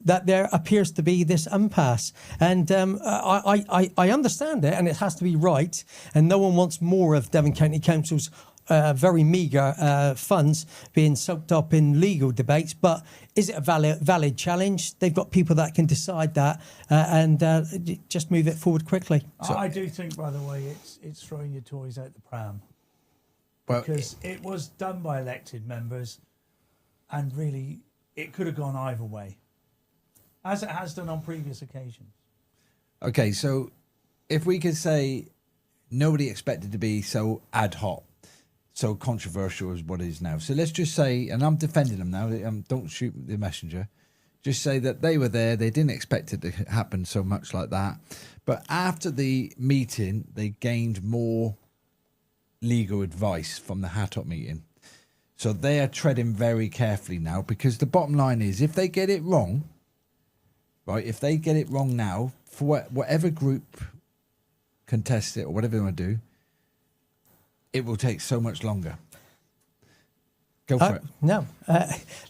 that there appears to be this impasse. And I understand it, and it has to be right, and no one wants more of Devon County Council's very meagre funds being soaked up in legal debates. But is it a valid challenge? They've got people that can decide that and just move it forward quickly. So, I do think, by the way, it's throwing your toys out the pram. Well, because it was done by elected members, and really it could have gone either way, as it has done on previous occasions. Okay, so if we could say nobody expected to be so ad hoc, so controversial as what it is now. So let's just say, and I'm defending them now, don't shoot the messenger, just say that they were there, they didn't expect it to happen so much like that. But after the meeting, they gained more legal advice from the Hattock meeting. So they are treading very carefully now, because the bottom line is, if they get it wrong, right, if they get it wrong now, for whatever group contest it or whatever they want to do, it will take so much longer. Go for it. No.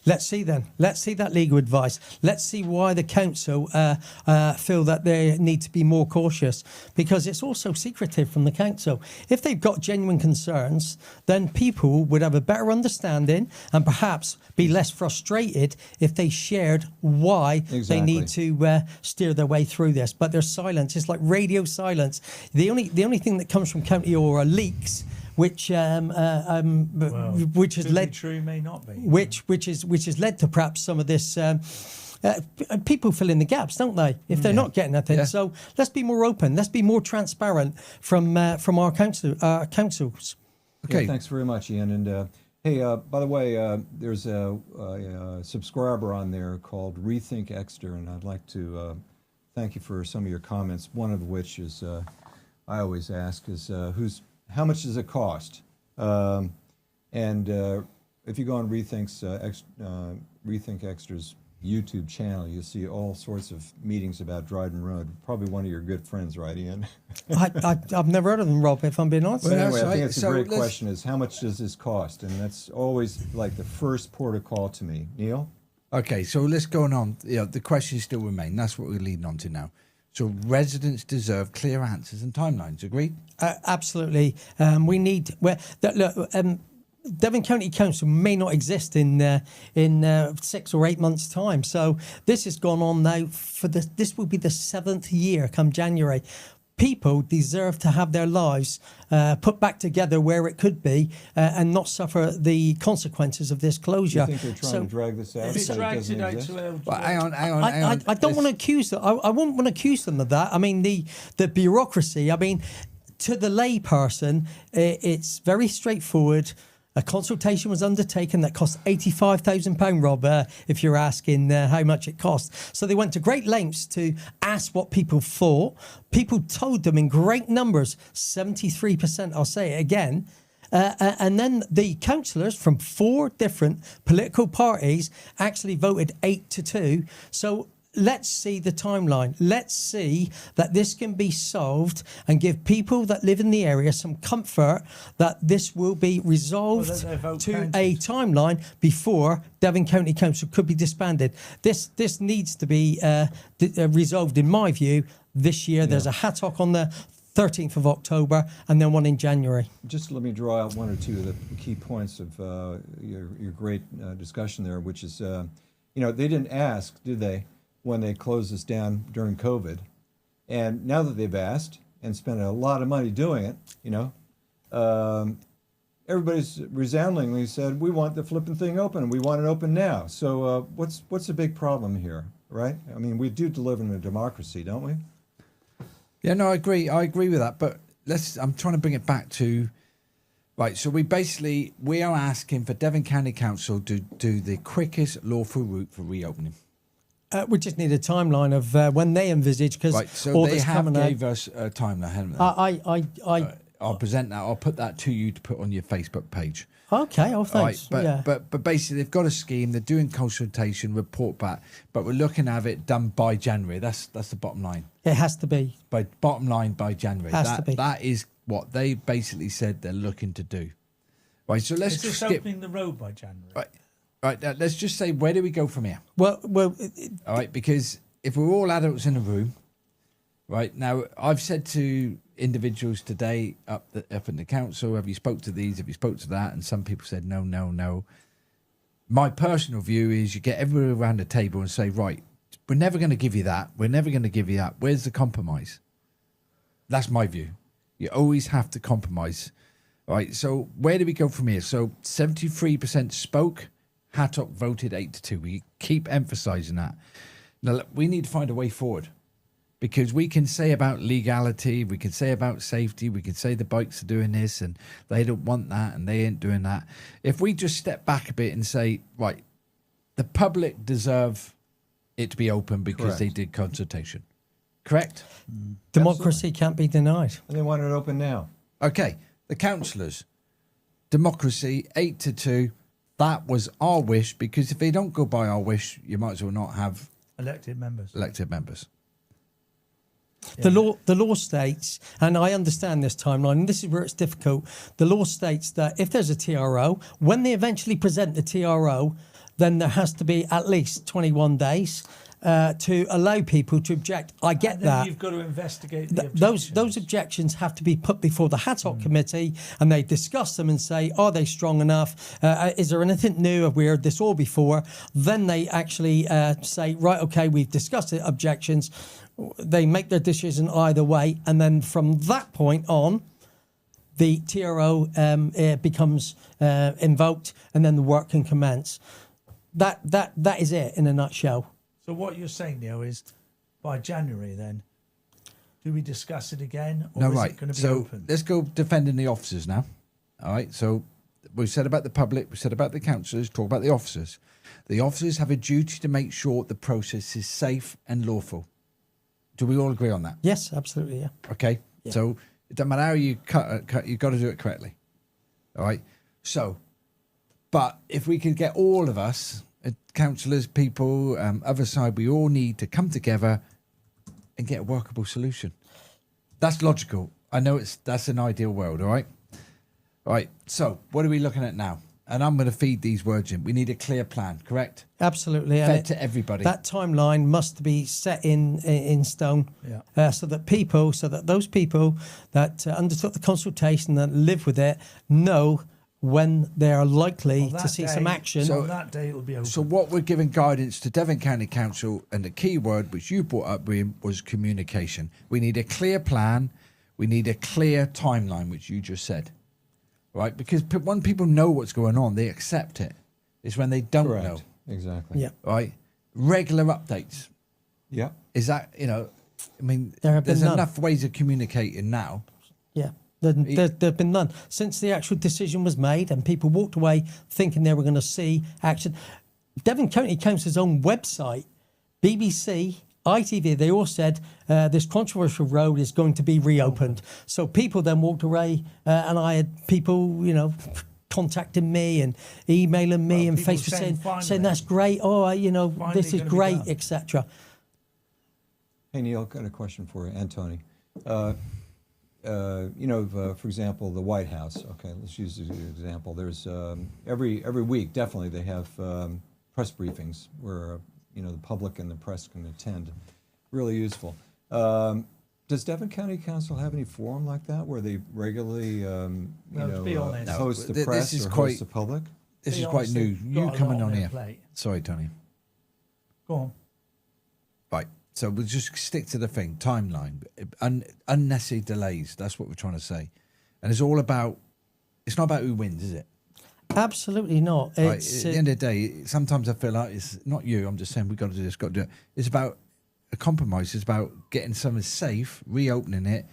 Let's see then. Let's see that legal advice. Let's see why the council feel that they need to be more cautious, because it's also secretive from the council. If they've got genuine concerns, then people would have a better understanding and perhaps be less frustrated if they shared why they need to steer their way through this. But there's silence. It's like radio silence. The only thing that comes from County Orr are leaks, which has led true, may not be, which has led to perhaps some of this. People fill in the gaps, don't they? If they're not getting anything, so let's be more open. Let's be more transparent from our councils. Okay, thanks very much, Ian. And hey, by the way, there's a subscriber on there called Rethink Exeter, and I'd like to thank you for some of your comments. One of which is I always ask is how much does it cost? And if you go on Rethink Exeter's YouTube channel, you'll see all sorts of meetings about Dryden Road. Probably one of your good friends, right, Ian? I've never heard of them, Rob, if I'm being honest. Well, anyway, I think it's a great question is how much does this cost? And that's always like the first port of call to me. Neil? Okay, so let's go on. The questions still remain. That's what we're leading on to now. So residents deserve clear answers and timelines. Agreed? Absolutely. We need. Devon County Council may not exist in 6 or 8 months' time. So this has gone on now for this will be the 7th year come January. People deserve to have their lives put back together where it could be and not suffer the consequences of this closure. You think they're trying to drag this out? If it drags it out to Well, hang on. I don't want to accuse them. I wouldn't want to accuse them of that. I mean, the bureaucracy. I mean, to the lay person, it's very straightforward. A consultation was undertaken that cost £85,000, Rob, if you're asking how much it cost. So they went to great lengths to ask what people thought. People told them in great numbers, 73%, I'll say it again, And then the councillors from 4 different political parties actually voted 8-2. So let's see the timeline. Let's see that this can be solved and give people that live in the area some comfort that this will be resolved their vote to counted. a timeline before Devon County Council could be disbanded. This needs to be resolved, in my view, this year. There's a HATOC on the 13th of October and then one in January. Just let me draw out one or two of the key points of your great discussion there, which is, they didn't ask, did they, when they closed us down during COVID. And now that they've asked and spent a lot of money doing it, everybody's resoundingly said, we want the flipping thing open, and we want it open now. So what's the big problem here, right? I mean, we do live in a democracy, don't we? Yeah, no, I agree. I agree with that. But I'm trying to bring it back to, right, so we are asking for Devon County Council to do the quickest lawful route for reopening. We just need a timeline of when they envisage, because Right, so all they that's have coming gave out. us a timeline, haven't they? I'll present that. I'll put that to you to put on your Facebook page. Okay, oh, thanks. Right, but basically they've got a scheme. They're doing consultation, report back, but we're looking to have it done by January. That's the bottom line. It has to be. By bottom line by January. Has to be. That is what they basically said they're looking to do. Right, so let's Is this skip. opening the road by January? Right, let's just say, where do we go from here? Well, All right, because if we're all adults in a room, right, now I've said to individuals today up in the council, have you spoke to these, have you spoke to that? And some people said, no. My personal view is you get everybody around the table and say, right, we're never going to give you that. We're never going to give you that. Where's the compromise? That's my view. You always have to compromise. All right, so where do we go from here? So 73% spoke. HATOC voted 8-2. We keep emphasising that. Now, look, we need to find a way forward, because we can say about legality, we can say about safety, we can say the bikes are doing this and they don't want that and they ain't doing that. If we just step back a bit and say, right, the public deserve it to be open because they did consultation. Correct? democracy can't be denied. And they want it open now. Okay, the councillors, democracy, 8-2. That was our wish, because if they don't go by our wish, you might as well not have Elected members. elected members. The law states, and I understand this timeline, and this is where it's difficult. The law states that if there's a TRO, when they eventually present the TRO, then there has to be at least 21 days to allow people to object. I get And then that. you've got to investigate the Those objections have to be put before the HATOC committee, and they discuss them and say, are they strong enough? Is there anything new? Have we heard this all before? Then they actually say, right, okay, we've discussed the objections. They make their decision either way, and then from that point on, the TRO becomes invoked, and then the work can commence. That is it in a nutshell. So what you're saying, Neil, is by January then, do we discuss it again, or No, is right. it going to be So open? let's go defending the officers now. All right. So we've said about the public, we've said about the councillors, talk about the officers. The officers have a duty to make sure the process is safe and lawful. Do we all agree on that? Yes, absolutely, yeah. Okay. Yeah. So it doesn't matter how you cut, you've got to do it correctly. All right. So, but if we could get all of us, councillors, people, other side, we all need to come together and get a workable solution. That's logical. I know that's an ideal world. All right. All right. So what are we looking at now? And I'm going to feed these words in. We need a clear plan, correct? Absolutely. Fed And to everybody. that timeline must be set in stone, so that those people that undertook the consultation, that live with it, know when they are likely On to that see day- some action. on that day, it'll be open. So what we're giving guidance to Devon County Council, and the key word which you brought up, William, was communication. We need a clear plan. We need a clear timeline, which you just said. Right? Because when people know what's going on, they accept it. It's when they don't Correct. know. Exactly. Yeah. Right? Regular updates. Yeah. Is that, I mean, There have been there's none. enough ways of communicating now. Yeah. There have been none. Since the actual decision was made and people walked away thinking they were going to see action. Devon County Council's own website, BBC ITV, they all said this controversial road is going to be reopened. So people then walked away, and I had people, contacting me and emailing me and people Facebook saying finally. that's great. Oh, this is gonna be great, done. etc. Hey, Neil, got a question for you, and Tony. For example, the White House. Okay, let's use as an example. There's every week, definitely, they have press briefings where the public and the press can attend. Really useful. Does Devon County Council have any forum like that where they regularly, to be honest, host the this press is or quite- host the public? This Be is quite honest, new. they've You got a coming lot on their here. plate. Sorry, Tony. Go on. Right. So we'll just stick to the thing. Timeline. Unnecessary delays. That's what we're trying to say. And it's not about who wins, is it? Absolutely not. Right, It's at the end of the day, sometimes I feel like it's not you. I'm just saying we've got to do this, got to do it. It's about a compromise. It's about getting something safe, reopening it,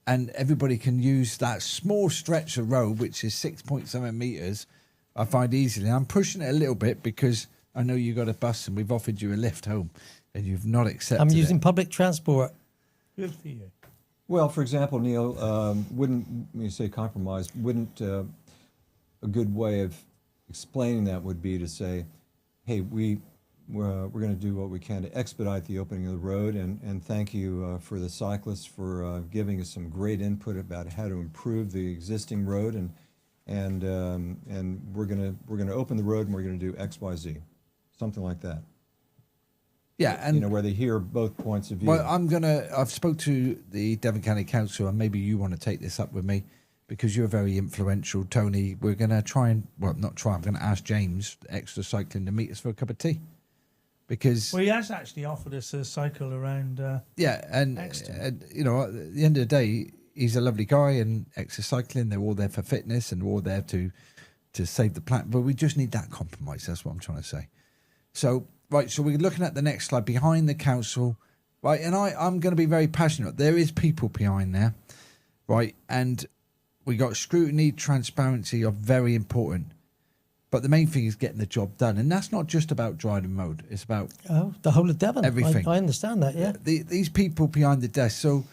and everybody can use that small stretch of road, which is 6.7 metres, I find easily. I'm pushing it a little bit because I know you got a bus and we've offered you a lift home and you've not accepted I'm it. using public transport. Good for you. Well, for example, Neil, wouldn't, when you say compromise, wouldn't a good way of explaining that would be to say, hey, we're going to do what we can to expedite the opening of the road, and thank you for the cyclists for giving us some great input about how to improve the existing road, and we're going to open the road and we're going to do X, Y, Z, something like that. Yeah, and where they hear both points of view. well, I've spoke to the Devon County Council, and maybe you want to take this up with me because you're very influential, Tony. We're going to I'm going to ask James, Extra Cycling, to meet us for a cup of tea. Because Well, he has actually offered us a cycle around. yeah, and Extra. at the end of the day, he's a lovely guy, and Extra Cycling, they're all there for fitness and all there to save the planet. But we just need that compromise. That's what I'm trying to say. So, right, so we're looking at the next slide, behind the council, right, and I'm going to be very passionate. There is people behind there, right, and we got scrutiny, transparency are very important. But the main thing is getting the job done. And that's not just about Dryden Road. It's about The whole of Devon. Everything. I understand that, yeah. these people behind the desk. So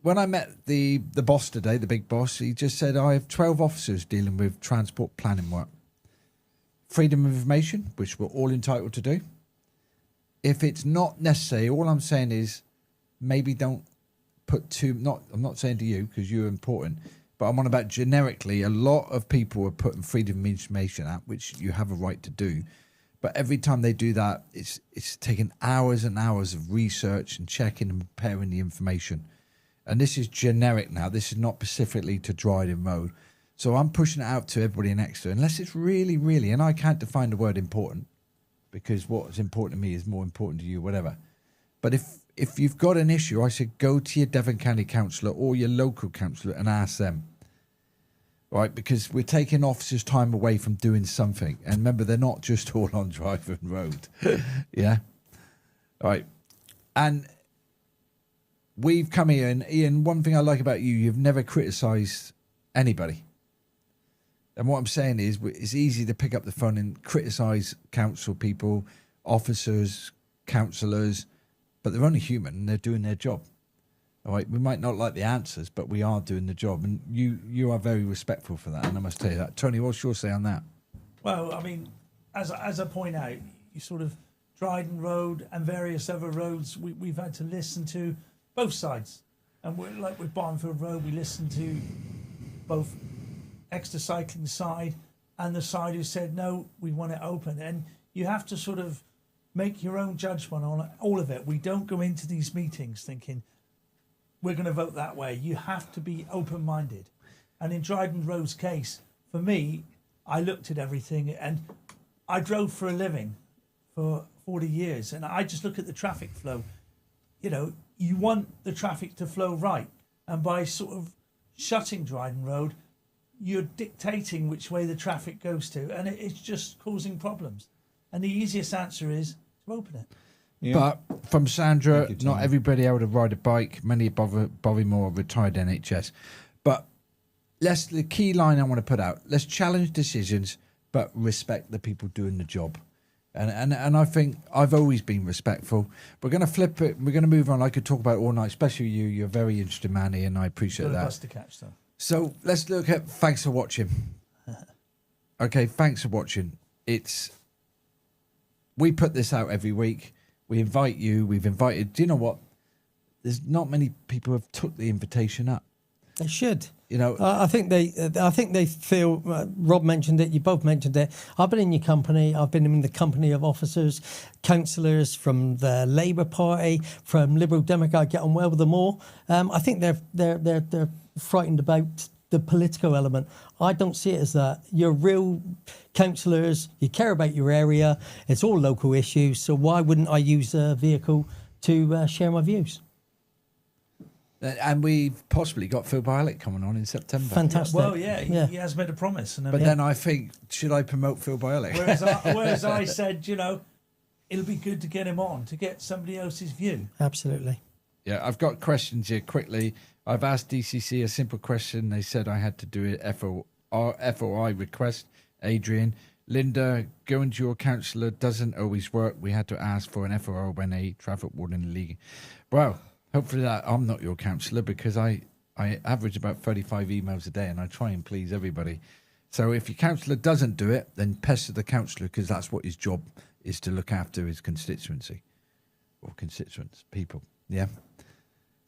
when I met the boss today, the big boss, he just said, I have 12 officers dealing with transport planning work. Freedom of information, which we're all entitled to do. If it's not necessary, all I'm saying is maybe don't put I'm not saying to you because you're important, but I'm on about generically, a lot of people are putting freedom of information out, which you have a right to do. But every time they do that, it's taking hours and hours of research and checking and preparing the information. And this is generic now. This is not specifically to Dryden Road. So I'm pushing it out to everybody in Exeter, unless it's really, really, and I can't define the word important because what's important to me is more important to you, whatever. But if you've got an issue, I said go to your Devon County councillor or your local councillor and ask them. Right, because we're taking officers' time away from doing something. And remember, they're not just all on Dryden Road. Yeah? All right. And we've come here, and Ian, one thing I like about you, you've never criticised anybody. And what I'm saying is, it's easy to pick up the phone and criticise council people, officers, councillors, but they're only human and they're doing their job. All right, we might not like the answers, but we are doing the job, and you are very respectful for that, and I must tell you that. Tony, what's your say on that? Well, I mean, as I point out, you sort of Dryden Road and various other roads, we've had to listen to both sides, and we're like with Barnfield Road, we listen to both Exeter Cycling side and the side who said no, we want it open, and you have to sort of make your own judgment on all of it. We don't go into these meetings thinking we're going to vote that way. You have to be open-minded. And in Dryden Road's case, for me, I looked at everything, and I drove for a living for 40 years, and I just look at the traffic flow. You know, you want the traffic to flow right, and by sort of shutting Dryden Road, you're dictating which way the traffic goes to, and it's just causing problems. And the easiest answer is to open it. Yeah. But from Sandra, Thank you, not Tony. everybody able to ride a bike. Many of Bovymore are retired NHS. But the key line I want to put out, let's challenge decisions, but respect the people doing the job. And I think I've always been respectful. We're going to flip it. We're going to move on. I could talk about it all night, especially you. You're a very interesting man, Ian. I appreciate Got a that. bus to catch, though. So let's look at thanks for watching. Okay, thanks for watching. We put this out every week. We invite you. We've invited. Do you know what? There's not many people have took the invitation up. They should. You know, I think they feel. Rob mentioned it. You both mentioned it. I've been in your company. I've been in the company of officers, councillors from the Labour Party, from Liberal Democrat. I get on well with them all. I think they're frightened about the political element. I don't see it as that. You're real councillors. You care about your area. It's all local issues. So why wouldn't I use a vehicle to share my views? and we've possibly got Phil Biolik coming on in September. Fantastic. Well, he has made a promise. And But then I think, should I promote Phil Biolik? whereas I said, it'll be good to get him on, to get somebody else's view. Absolutely. Yeah, I've got questions here quickly. I've asked DCC a simple question. They said I had to do it FOI request. Adrian, Linda, going to your counsellor doesn't always work. We had to ask for an FOI when a traffic warden league. Well, hopefully that I'm not your counsellor, because I average about 35 emails a day and I try and please everybody. So if your counsellor doesn't do it, then pester the counsellor, because that's what his job is, to look after his constituency or constituents, people. Yeah.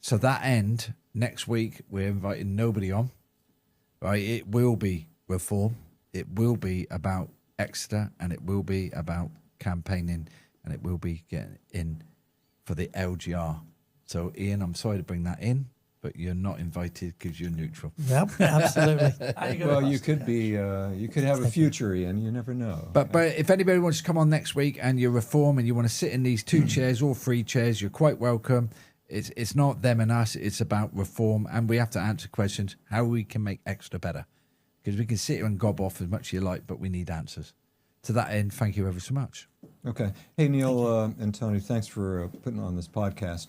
So that end, next week, we're inviting nobody on. Right? It will be reform. It will be about Exeter, and it will be about campaigning, and it will be getting in for the LGR. So, Ian, I'm sorry to bring that in, but you're not invited because you're neutral. Yep, absolutely. Well, you could be. You could have a future, Ian. You never know. But if anybody wants to come on next week and you're reform and you want to sit in these two chairs or three chairs, you're quite welcome. It's not them and us. It's about reform, and we have to answer questions how we can make Exeter better. Because we can sit here and gob off as much as you like, but we need answers. To that end, thank you ever so much. Okay. Hey, Neil and Tony, thanks for putting on this podcast.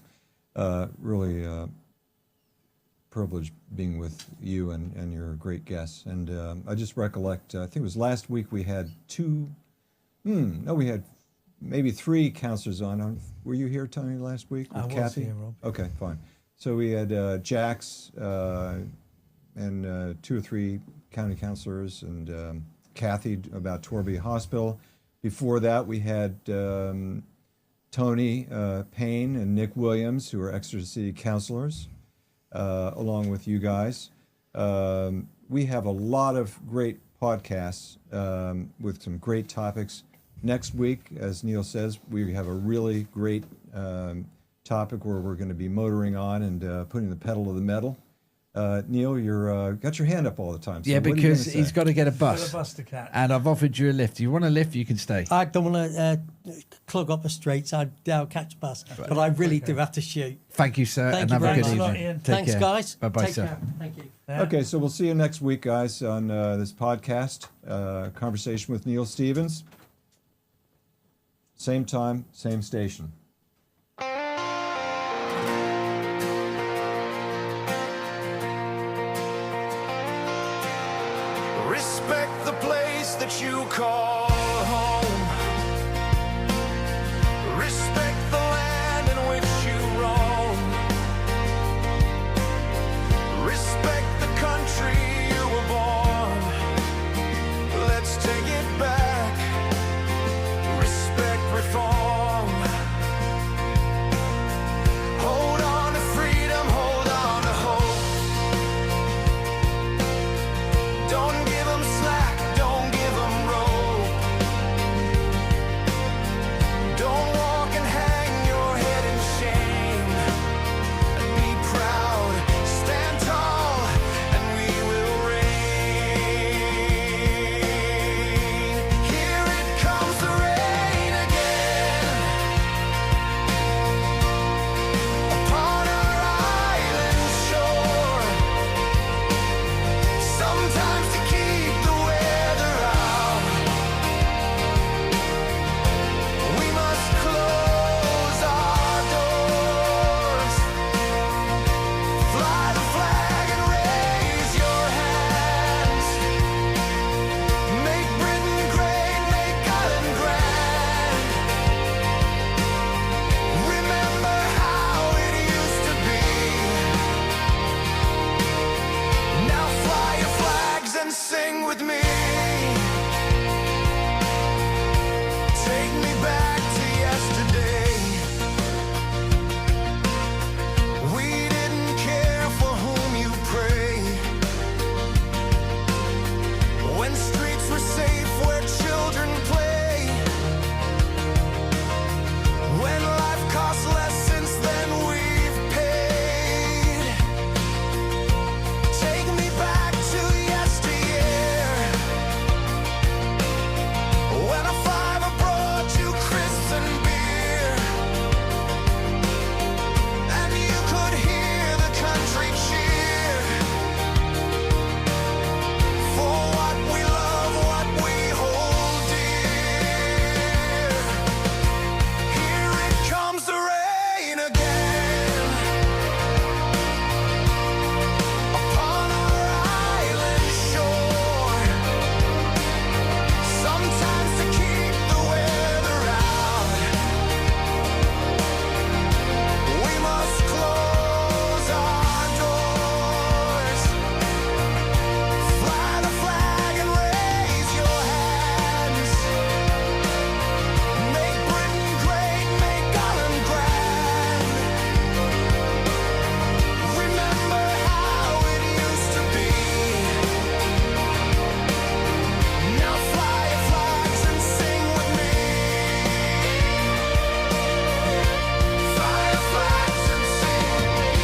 Really privileged being with you and your great guests. And I just recollect, I think it was last week we had we had maybe three counselors on. Were you here, Tony, last week with Kathy? I was here, Rob. Okay, fine. So we had Jax and 2 or 3 county councillors, and Kathy about Torby Hospital. Before that, we had Tony Payne and Nick Williams, who are Exeter City councillors, along with you guys. We have a lot of great podcasts with some great topics. Next week, as Neil says, we have a really great topic where we're going to be motoring on and putting the pedal to the metal. Neil, you're got your hand up all the time. So yeah, what are you because gonna he's say? got to get a Got bus. a bus to catch. And I've offered you a lift. You want a lift, you can stay. I don't want to clog up the streets. I'll catch a bus. But I really do have to shoot. Thank you, sir, Thank and you have a very good much. evening. Ian. Take Thanks, care. guys. Bye-bye, Take sir. care. Thank you. Yeah. Okay, so we'll see you next week, guys, on this podcast, Conversation with Neil Stevens. Same time, same station. Respect the place that you call home. Respect the land in which you roam. Respect the country you were born. Let's take it back. Respect reform. Hold on to freedom, hold on to hope. Don't give them slack, don't give them rope. sing with me. Take me back to yesterday. We didn't care for whom you prayed. When streets were safe where children play. When life costs less, since then we've paid. Take me back to yesteryear. When a fiver brought you crisps and beer. And you could hear the country cheer. For what we love, what we hold dear. Here it comes the rain again. Upon our island shore. Sometimes to keep the weather out, we must close our doors. Fly the flag and raise your hands. Make Britain great, make Ireland grand. Remember how it used to be. Now fly your flags and sing with me. Fly your flags and sing with me.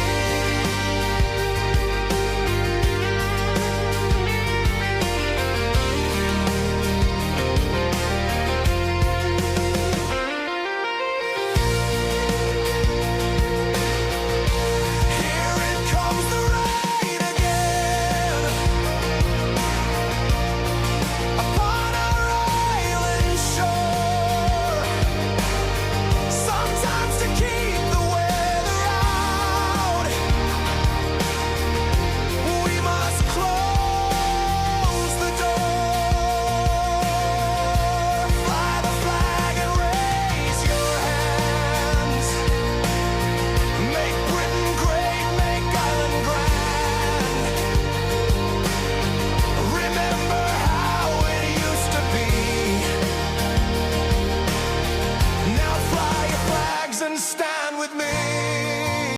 Here it comes the rain again. Upon our island shore. Sometimes to keep the weather out, we must close the door. Fly the flag and raise your hands. Make Britain great, make Ireland grand. Remember how it used to be. Now fly your flags and stand with me.